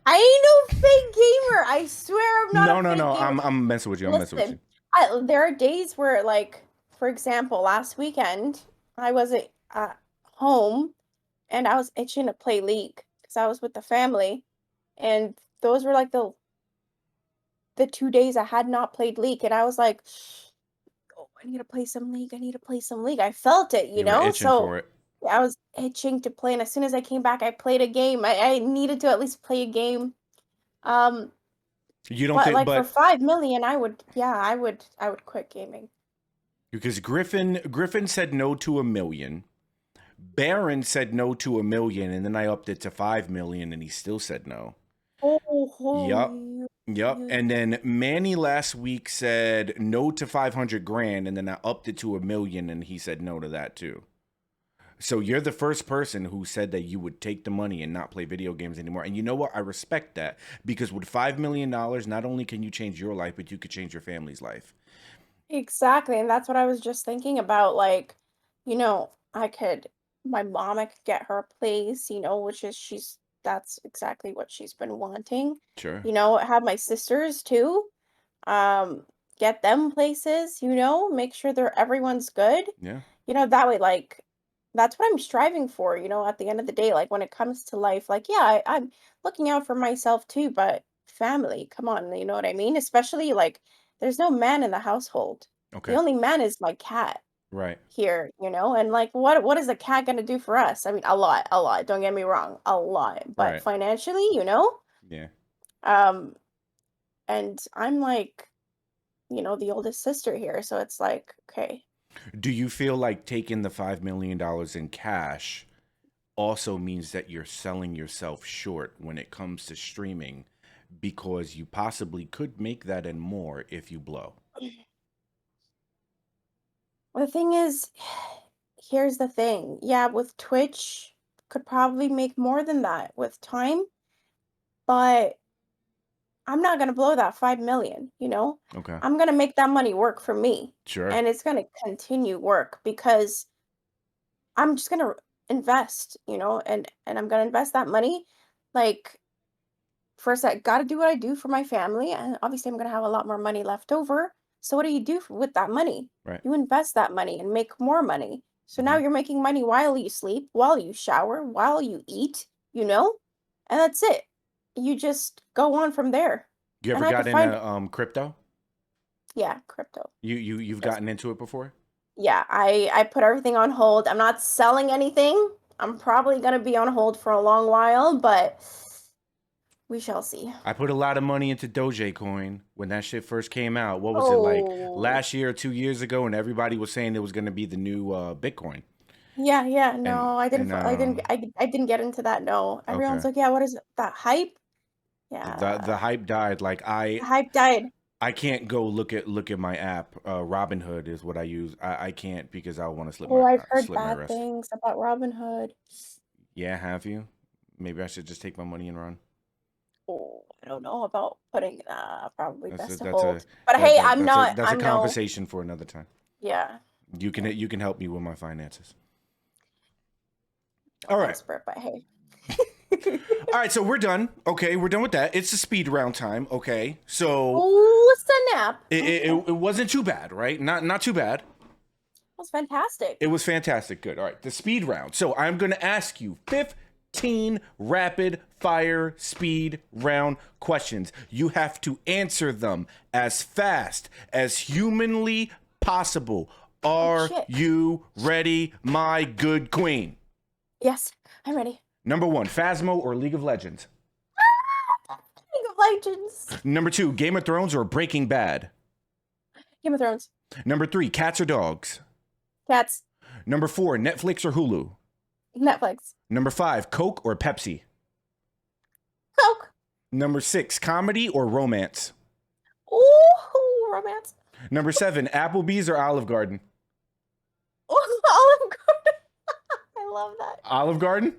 I ain't no fake gamer. I swear I'm not No, a no, fake no. gamer. I'm messing with you. I'm messing with you. Listen, there are days where, like, for example, last weekend, I was at home and I was itching to play League because I was with the family, and those were like the 2 days I had not played League, and I was like, "Oh, I need to play some League. I need to play some League." I felt it, You were itching So for it. I was itching to play, and as soon as I came back, I played a game. I needed to at least play a game. Um, You don't but think, like for but 5 million, I would quit gaming. because Griffin said no to 1 million. Baron said no to 1 million, and then I upped it to 5 million, and he still said no. Oh, Yup. Yep. And then Manny last week said no to 500 grand, and then I upped it to $1 million, and he said no to that too. So you're the first person who said that you would take the money and not play video games anymore. And you know what? I respect that, because with $5 million, not only can you change your life, but you could change your family's life. Exactly, and that's what I was just thinking about, like, I could I could get her a place, which is that's exactly what she's been wanting. Sure. Have my sisters too. Um, get them places, make sure everyone's good. Yeah. That way, like, that's what I'm striving for, at the end of the day, like when it comes to life, like, yeah, I'm looking out for myself too, but family, come on, you know what I mean? Especially like there's no man in the household. The Okay. only man is my cat Right. here, and like what is a cat gonna do for us? I mean, a lot, don't get me wrong, a lot. But Right. financially, Yeah. um, and I'm like, the oldest sister here, so it's like, okay. Do you feel like taking the $5 million in cash also means that you're selling yourself short when it comes to streaming, because you possibly could make that and more if you blow? The thing is, here's the thing. Yeah, with Twitch, could probably make more than that with time, but I'm not gonna blow that 5 million. Okay. I'm gonna make that money work for me. Sure. And it's gonna continue work because I'm just gonna invest, and I'm gonna invest that money. Like, first I gotta do what I do for my family, and obviously I'm gonna have a lot more money left over. So what do you do with that money? Right. You invest that money and make more money. So now Mhm. you're making money while you sleep, while you shower, while you eat, and that's it. You just go on from there. You And ever I got could find, into crypto? yeah, crypto. You've Yes. gotten into it before? Yeah, I put everything on hold. I'm not selling anything. I'm probably gonna be on hold for a long while, but we shall see. I put a lot of money into Dogecoin when that shit first came out. What was it, like Oh, last year or 2 years ago? And everybody was saying it was going to be the new Bitcoin. yeah, yeah. And No, and I didn't get into that. No. Everyone's okay, like, yeah, what is it? That hype? the Yeah. hype died. Like The hype died. I can't go look at my app. Robinhood is what I use. I can't, because I want to Oh, I've heard slip my bad wrist. things about Robinhood. Yeah, have you? Maybe I should just take my money and run. Oh, I don't know about putting probably That's a best to that's a hold. But hey, that's a I'm no, conversation for another time. yeah, yeah, You can help me with my finances. no All right. expert, but hey. All right, so we're done. Okay, we're done with that. It's the speed round time. Okay, so Oh, snap. it wasn't too bad, right? Not too bad. Was fantastic. It was fantastic. Good. All right, the speed round. So I'm going to ask you 15 rapid fire speed round questions. You have to answer them as fast as humanly possible. Oh Are shit. you ready, my good queen? Yes, I'm ready. Number 1, Phasmo or League of Legends? League of Legends. Number 2, Game of Thrones or Breaking Bad? Game of Thrones. Number 3, cats or dogs? Cats. Number 4, Netflix or Hulu? Netflix. Number 5, Coke or Pepsi? Coke. Number 6, comedy or romance? Ooh, romance. Number 7, Applebee's or Olive Garden? Oh, Olive Garden. I love that. Olive Garden?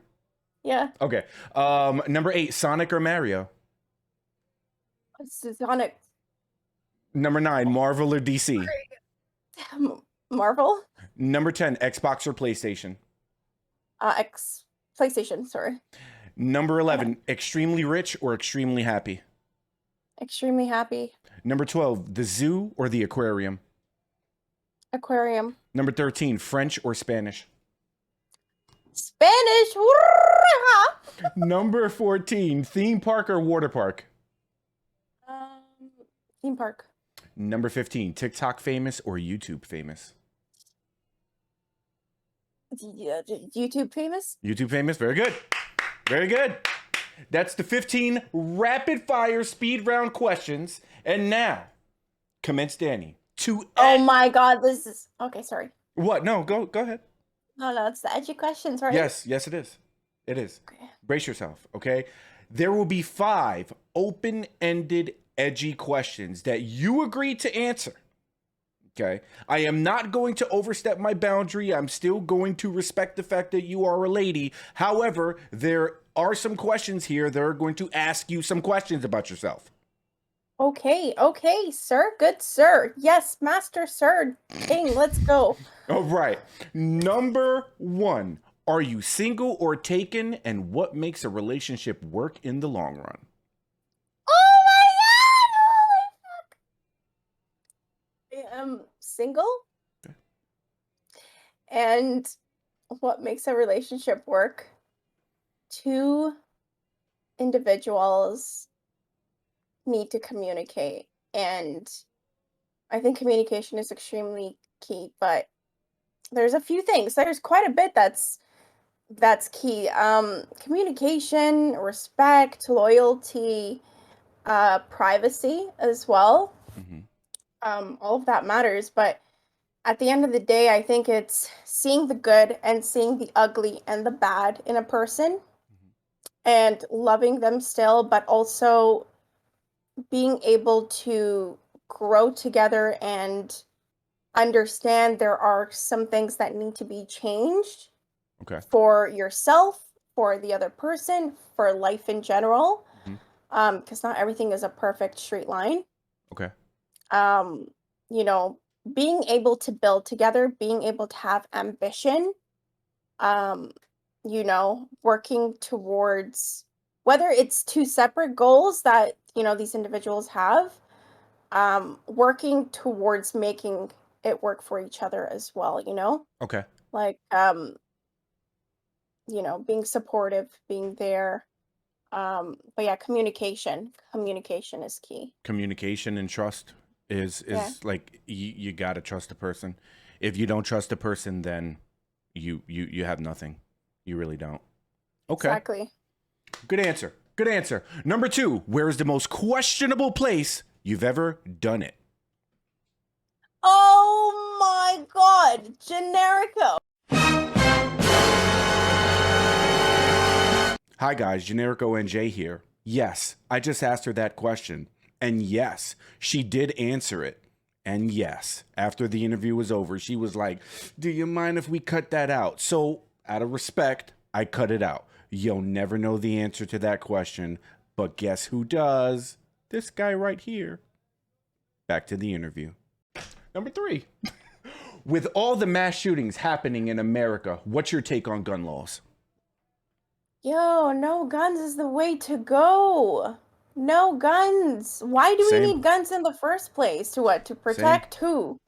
Yeah. Okay. Number 8, Sonic or Mario? Sonic. Number 9, Marvel or DC? Marvel. Number 10, Xbox or PlayStation? X PlayStation. Sorry. Number 11, extremely rich or extremely happy? Extremely happy. Number 12, the zoo or the aquarium? Aquarium. Number 13, French or Spanish? Spanish. Number 14, theme park or water park? um, Theme park. Number 15, TikTok famous or YouTube famous? Yeah, YouTube famous. YouTube famous. Very good. Very good. That's the 15 rapid fire speed round questions. And now, Commencedani. Oh my God, this is okay. Sorry. What? No, go ahead. No, it's the edgy questions, right? Yes, it is. It is. Okay. Brace yourself, okay? There will be 5 open-ended edgy questions that you agreed to answer. Okay. I am not going to overstep my boundary. I'm still going to respect the fact that you are a lady. However, there are some questions here that are going to ask you some questions about yourself. Okay, okay, sir. Good sir. Yes, master sir. King, let's go. All right. Number 1. Are you single or taken? And what makes a relationship work in the long run? Oh my god! Holy fuck! I am single. And what makes a relationship work? Two individuals need to communicate. And I think communication is extremely key, but there's a few things. There's quite a bit that's key. Communication, respect, loyalty, privacy as well. Mm-hmm. All of that matters, but at the end of the day, I think it's seeing the good and seeing the ugly and the bad in a person and loving them still, but also being able to grow together and understand there are some things that need to be changed Okay. for yourself, for the other person, for life in general. Because not everything is a perfect straight line. Okay. Um, you know, being able to build together, being able to have ambition, um, working towards whether it's two separate goals that, these individuals have, working towards making it work for each other as well, Okay. like, being supportive, being there. But yeah, communication is key. Communication and trust is Yeah, like you got to trust a person. If you don't trust a person, then you have nothing. You really don't. Okay. exactly. Good answer. Good answer. Number 2, where is the most questionable place you've ever done it? Oh my god, Generico. Hi guys, Generico and Jay here. Yes, I just asked her that question. And yes, she did answer it. And yes, after the interview was over, she was like, "Do you mind if we cut that out?" So, out of respect, I cut it out. You'll never know the answer to that question, but guess who does? This guy right here. Back to the interview. Number 3. With all the mass shootings happening in America, what's your take on gun laws? Yo, no guns is the way to go. No guns. Why do we Same. need guns in the first place? To what? To Same. protect who?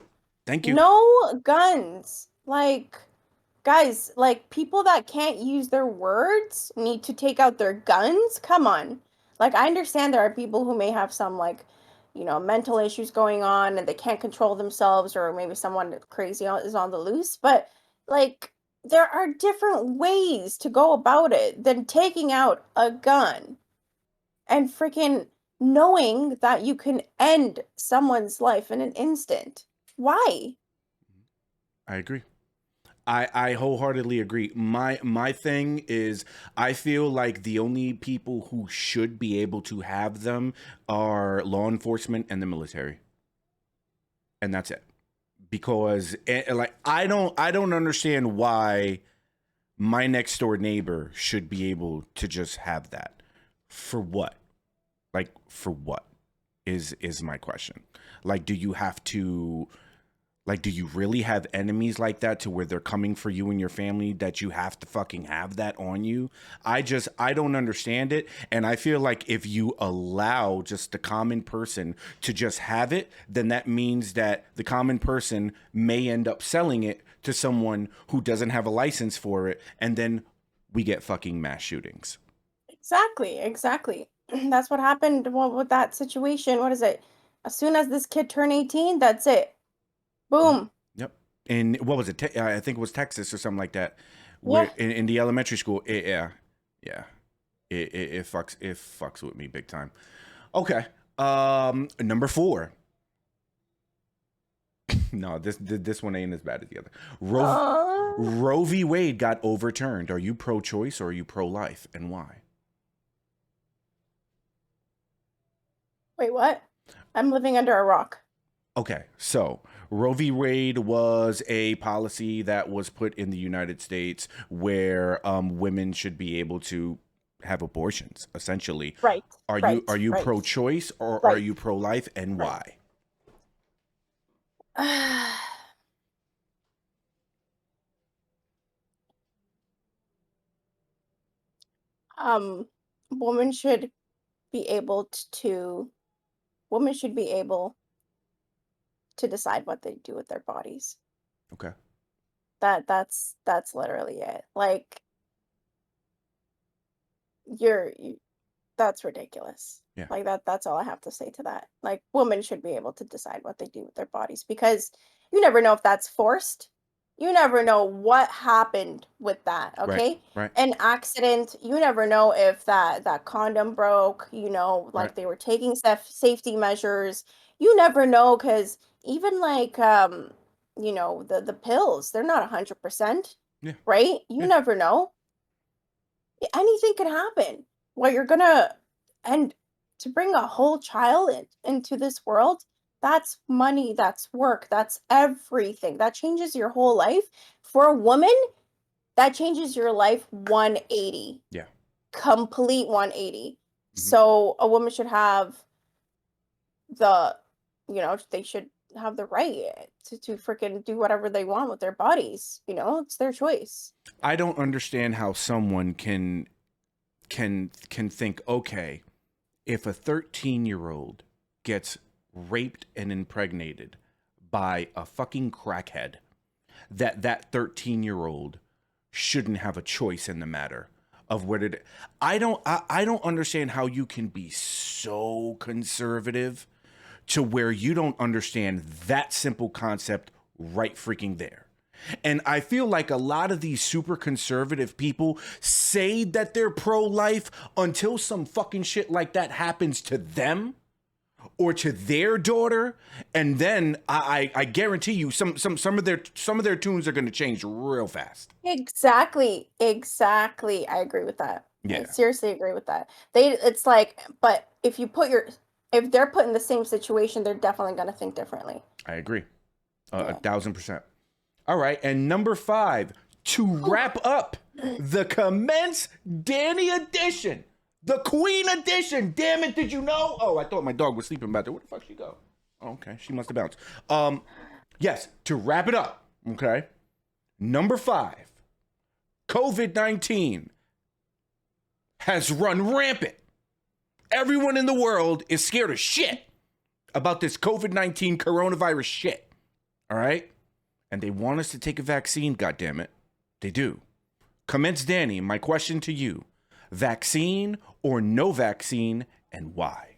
Thank you. No guns. Like, guys, like people that can't use their words need to take out their guns. Come on. Like, I understand there are people who may have some, like, mental issues going on and they can't control themselves, or maybe someone crazy is on the loose, but like there are different ways to go about it than taking out a gun and freaking knowing that you can end someone's life in an instant. Why? I agree. I wholeheartedly agree. My thing is I feel like the only people who should be able to have them are law enforcement and the military. And that's it. Because like I don't understand why my next door neighbor should be able to just have that. For what? Like for what? Is my question. Like do you have to Like, do you really have enemies like that to where they're coming for you and your family that you have to fucking have that on you? I don't understand it. And I feel like if you allow just the common person to just have it, then that means that the common person may end up selling it to someone who doesn't have a license for it. And then we get fucking mass shootings. Exactly. That's what happened with that situation. What is it? As soon as this kid turned 18, that's it. Yep. Boom. Yep. And what was it? I think it was Texas or something like that. Where Yeah. in the elementary school, yeah. It fucks with me big time. Okay. Number 4. No, this one ain't as bad as the other. Uh, Roe v. Wade got overturned. Are you pro-choice or are you pro-life, and why? Wait, what? I'm living under a rock. Okay, so Roe v. Wade was a policy that was put in the United States where women should be able to have abortions. Essentially, Right, are right, you right, pro-choice or are right, you pro-life, and right. why? um, women should be able women should be able to decide what they do with their bodies. Okay, That's literally it. Like you that's ridiculous. yeah, Like that's all I have to say to that. Like women should be able to decide what they do with their bodies because you never know if that's forced. You never know what happened with that, right, okay? right, An accident, you never know if that condom broke, right. like they were taking safety measures. You never know cuz even like the pills, they're not 100%, Yeah, right? You yeah. never know. Anything could happen where you're gonna and to bring a whole child into this world, that's money, that's work, that's everything. That changes your whole life. For a woman, that changes your life 180, Yeah. complete 180. Hmm. So a woman should have the, they should have the right to freaking do whatever they want with their bodies. It's their choice. I don't understand how someone can think, okay, if a 13-year-old gets raped and impregnated by a fucking crackhead, that 13-year-old shouldn't have a choice in the matter of what it. I don't understand how you can be so conservative to where you don't understand that simple concept right freaking there. And I feel like a lot of these super conservative people say that they're pro-life until some fucking shit like that happens to them or to their daughter, and then I guarantee you some of their tunes are going to change real fast. Exactly, exactly. I agree with that. I Yeah, seriously agree with that. It's like, but if they're put in the same situation, they're definitely gonna think differently. I agree, a Yeah. 1000%. All right, and number 5 to Whew. wrap up the Commencedani edition, the Queen edition. Damn it, did you know? Oh, I thought my dog was sleeping back there. Where the fuck she go? Oh, okay, she must have bounced. Yes, to wrap it up. Okay, number 5, COVID-19 has run rampant. Everyone in the world is scared of shit about this COVID-19 coronavirus shit. All right, and they want us to take a vaccine. God damn it, they do. Commencedani, my question to you: vaccine or no vaccine, and why?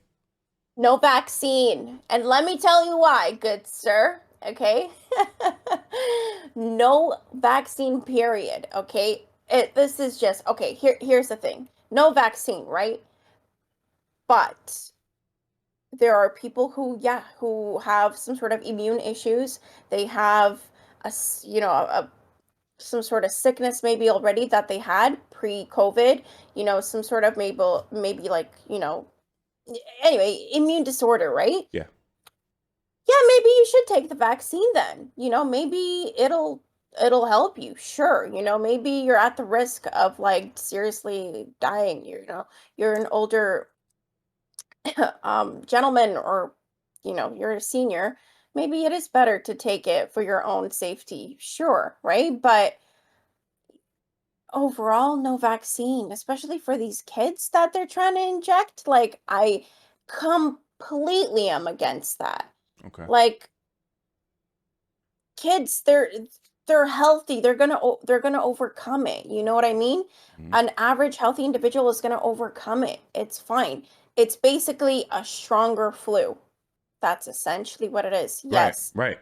No vaccine, and let me tell you why, good sir. Okay, no vaccine. Period. Okay, this is just okay. Here's the thing. No vaccine, right? But there are people who, yeah, who have some sort of immune issues. They have some sort of sickness maybe already that they had pre-COVID, some sort of maybe like, anyway, immune disorder, right? Yeah. Yeah, maybe you should take the vaccine then. Maybe it'll help you. Sure, maybe you're at the risk of like seriously dying. You're an older gentleman, or you're a senior. Maybe it is better to take it for your own safety, sure, right? But overall, no vaccine, especially for these kids that they're trying to inject. Like, I completely am against that. Okay. Like, kids, they're healthy. They're gonna overcome it. You know what I mean? Mhm. An average healthy individual is gonna overcome it. It's fine. It's basically a stronger flu. That's essentially what it is. Right. Yes, Right.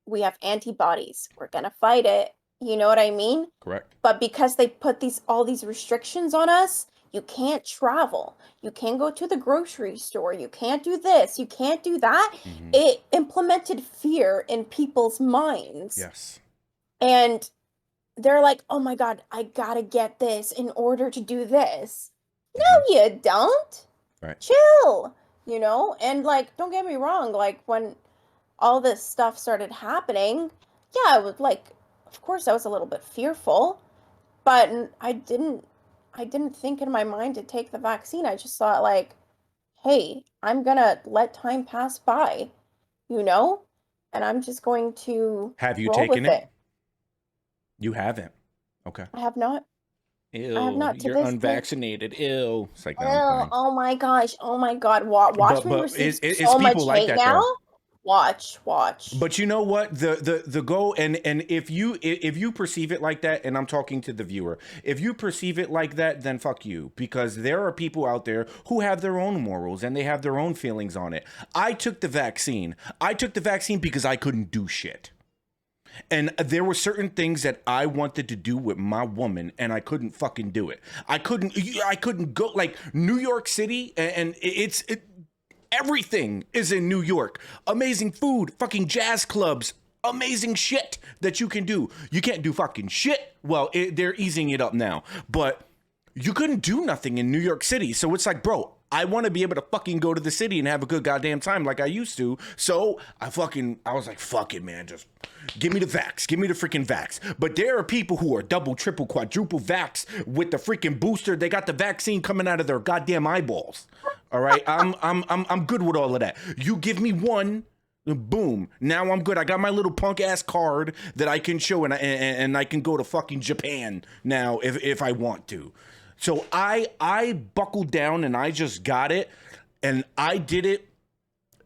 we have antibodies. We're gonna fight it. You know what I mean? Correct. But because they put all these restrictions on us, you can't travel. You can't go to the grocery store. You can't do this. You can't do that. Hmm. It implemented fear in people's minds. Yes. And they're like, "Oh my god, I got to get this in order to do this." Hmm. No, you don't. Right. Chill. you know? And like, don't get me wrong, like when all this stuff started happening, yeah, I was like, of course I was a little bit fearful, but I didn't think in my mind to take the vaccine. I just thought like, hey, I'm gonna let time pass by, you know? And I'm just going to Have you roll taken with it? it. You haven't. Okay. I have not. I have Ew, not to you're this day. unvaccinated. Ew. It's like, no, I'm Oh, playing. oh my gosh. Oh my God. Watch me But receive it's so people much like hate that now. though. Watch. But you know what? The goal, and if you perceive it like that, and I'm talking to the viewer, if you perceive it like that, then fuck you, because there are people out there who have their own morals and they have their own feelings on it. I took the vaccine. I took the vaccine because I couldn't do shit. And there were certain things that I wanted to do with my woman, and I couldn't fucking do it. I couldn't go like New York City, and everything is in New York. Amazing food, fucking jazz clubs, amazing shit that you can do. You can't do fucking shit. Well, they're easing it up now, but you couldn't do nothing in New York City. So it's like, bro, I want to be able to fucking go to the city and have a good goddamn time like I used to. So I was like, fuck it, man. Just give me the vax. Give me the freaking vax. But there are people who are double, triple, quadruple vax with the freaking booster. They got the vaccine coming out of their goddamn eyeballs. All right. I'm good with all of that. You give me one. Boom. Now I'm good. I got my little punk ass card that I can show, and I can go to fucking Japan now if I want to. So I buckled down and I just got it, and I did it.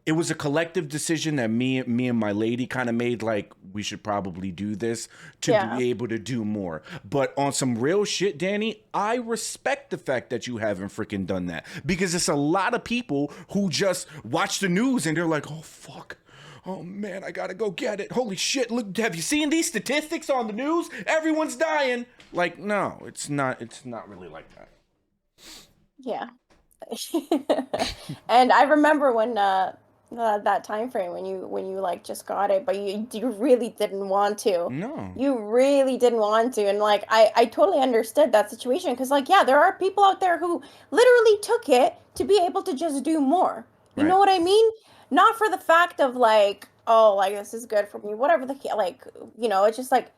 It was a collective decision that me and my lady kind of made, like, we should probably do this to Yeah. be able to do more. But on some real shit, Danny, I respect the fact that you haven't freaking done that, because it's a lot of people who just watch the news and they're like, oh fuck, oh man, I gotta go get it. Holy shit, look, have you seen these statistics on the news? Everyone's dying. Like, no, it's not really like that. Yeah. And I remember when that time frame when you like just got it, but you really didn't want to. No. You really didn't want to. And like I totally understood that situation because like yeah, there are people out there who literally took it to be able to just do more. You know Right. what I mean? Not for the fact of like, oh, like this is good for me, whatever like, you know, it's just like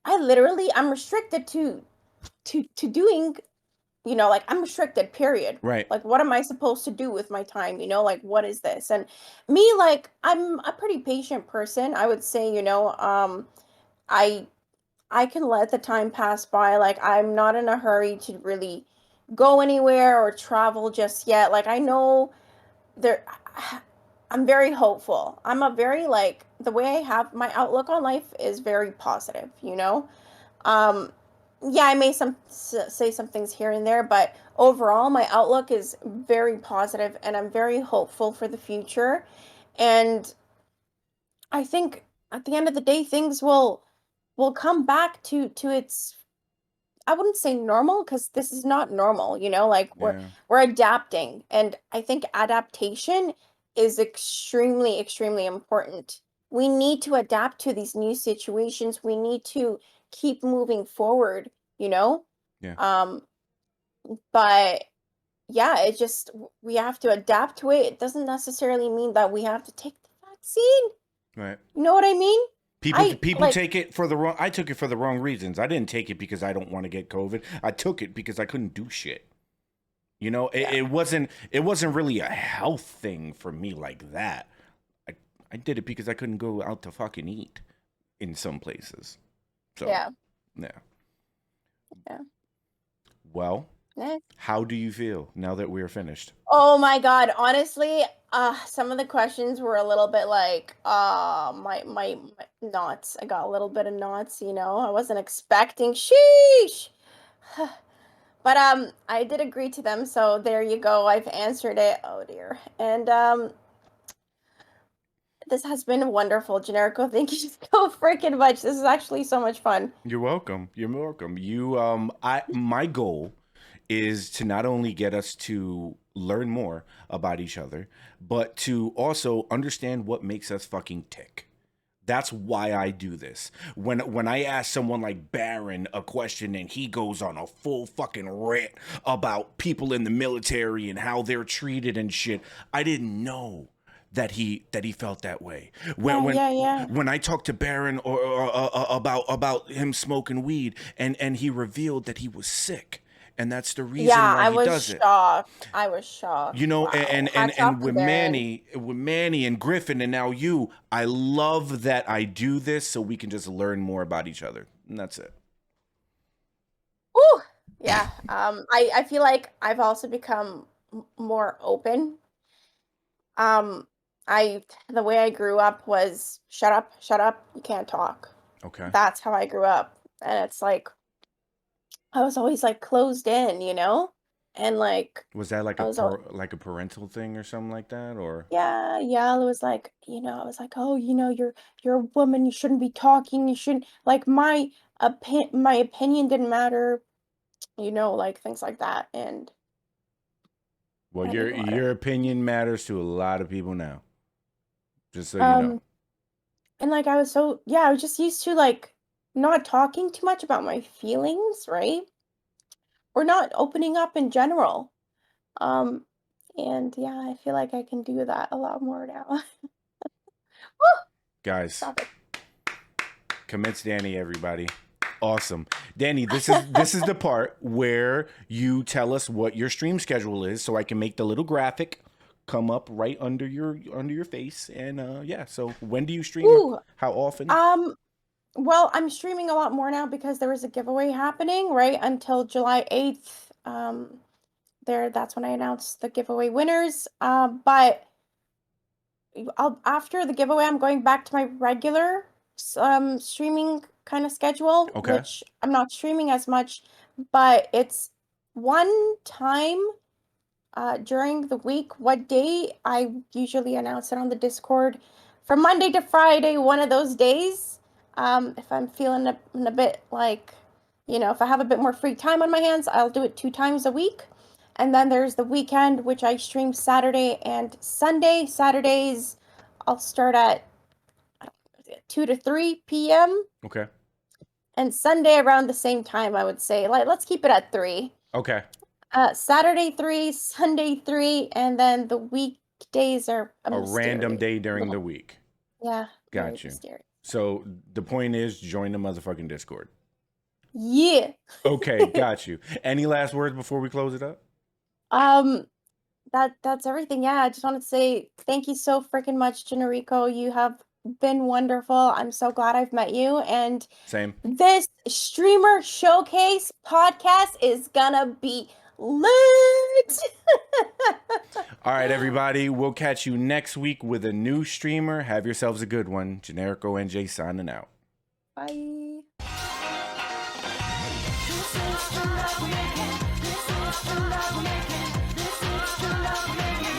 I'm restricted to doing, you know, like I'm restricted, period. Right. Like, what am I supposed to do with my time? You know, like, what is this? And me, like, I'm a pretty patient person. I would say, you know, I I can let the time pass by. Like, I'm not in a hurry to really go anywhere or travel just yet. Like, I know there, I'm very hopeful. I'm a very like the way I have my outlook on life is very positive. You know, um, yeah, I may say some things here and there, but overall, my outlook is very positive, and I'm very hopeful for the future. And I think at the end of the day, things will come back to its. I wouldn't say normal because this is not normal. You know, like Yeah. we're adapting, and I think adaptation is extremely important. We need to adapt to these new situations. We need to keep moving forward, you know? Yeah. Um, but yeah, we have to adapt to it. It doesn't necessarily mean that we have to take the vaccine. Right. You know what I mean? I People like, take it for the wrong. I took it for the wrong reasons. I didn't take it because I don't want to get COVID. I took it because I couldn't do shit. You know, yeah, it wasn't really a health thing for me like that. I I did it because I couldn't go out to fucking eat in some places. So yeah, yeah. yeah. Well, Eh. how do you feel now that we're finished? Oh my God, honestly, some of the questions were a little bit like, my knots. I got a little bit of knots, you know. I wasn't expecting. Sheesh. But I did agree to them, so there you go. I've answered it. Oh dear. And this has been wonderful, Generico. Thank you so freaking much. This is actually so much fun. You're welcome. You're welcome. I my goal is to not only get us to learn more about each other, but to also understand what makes us fucking tick. That's why I do this. When I ask someone like Baron a question and he goes on a full fucking rant about people in the military and how they're treated and shit, I didn't know that he felt that way. When I talked to Baron or about him smoking weed and he revealed that he was sick. And that's the reason Yeah, why I he was does it. shocked. I was shocked. You know, Wow. Hats off and to Baron. With Manny and Griffin and now you, I love that I do this so we can just learn more about each other. And that's it. Ooh, yeah. I feel like I've also become more open. Um, the way I grew up was shut up, you can't talk. Okay. That's how I grew up. And it's like I was always like closed in, you know? And like Was that like I was al- like a parental thing or something like that, or? yeah, it was like, I was like, "Oh, you're a woman, you shouldn't be talking, you shouldn't like my opinion didn't matter, like things like that." And Well, I didn't want to. your opinion matters to a lot of people now. Just so you know. Um and like I was just used to like not talking too much about my feelings, right? Or not opening up in general. Um and yeah, I feel like I can do that a lot more now. Woo! Guys, Stop it. Commencedani, everybody. Awesome. Danny, this is the part where you tell us what your stream schedule is so I can make the little graphic come up right under your face. And yeah, so when do you stream? Ooh, How often? well, I'm streaming a lot more now because there was a giveaway happening, right, until July 8th. That's when I announced the giveaway winners. But after the giveaway, I'm going back to my regular streaming kind of schedule, Okay. which I'm not streaming as much, but it's one time during the week. What day I usually announce it on the Discord from Monday to Friday, one of those days. If I'm feeling a bit like, if I have a bit more free time on my hands, I'll do it 2 times a week. And then there's the weekend, which I stream Saturday and Sunday. Saturdays, I'll start at 2 to 3 p.m. Okay. And Sunday around the same time, I would say. Like, let's keep it at 3. Okay. Saturday 3, Sunday 3, and then the weekdays are A random mysterious. day during the week. Yeah. very Got you. mysterious. So the point is, join the motherfucking Discord. Yeah. Okay, got you. Any last words before we close it up? That's everything. Yeah, I just wanted to say thank you so freaking much, Generico. You have been wonderful. I'm so glad I've met you. And Same. this streamer showcase podcast is gonna be lit. All right, everybody. We'll catch you next week with a new streamer. Have yourselves a good one. Generico NJ signing out. Bye. This is the love making. This is the love making. This is the love making.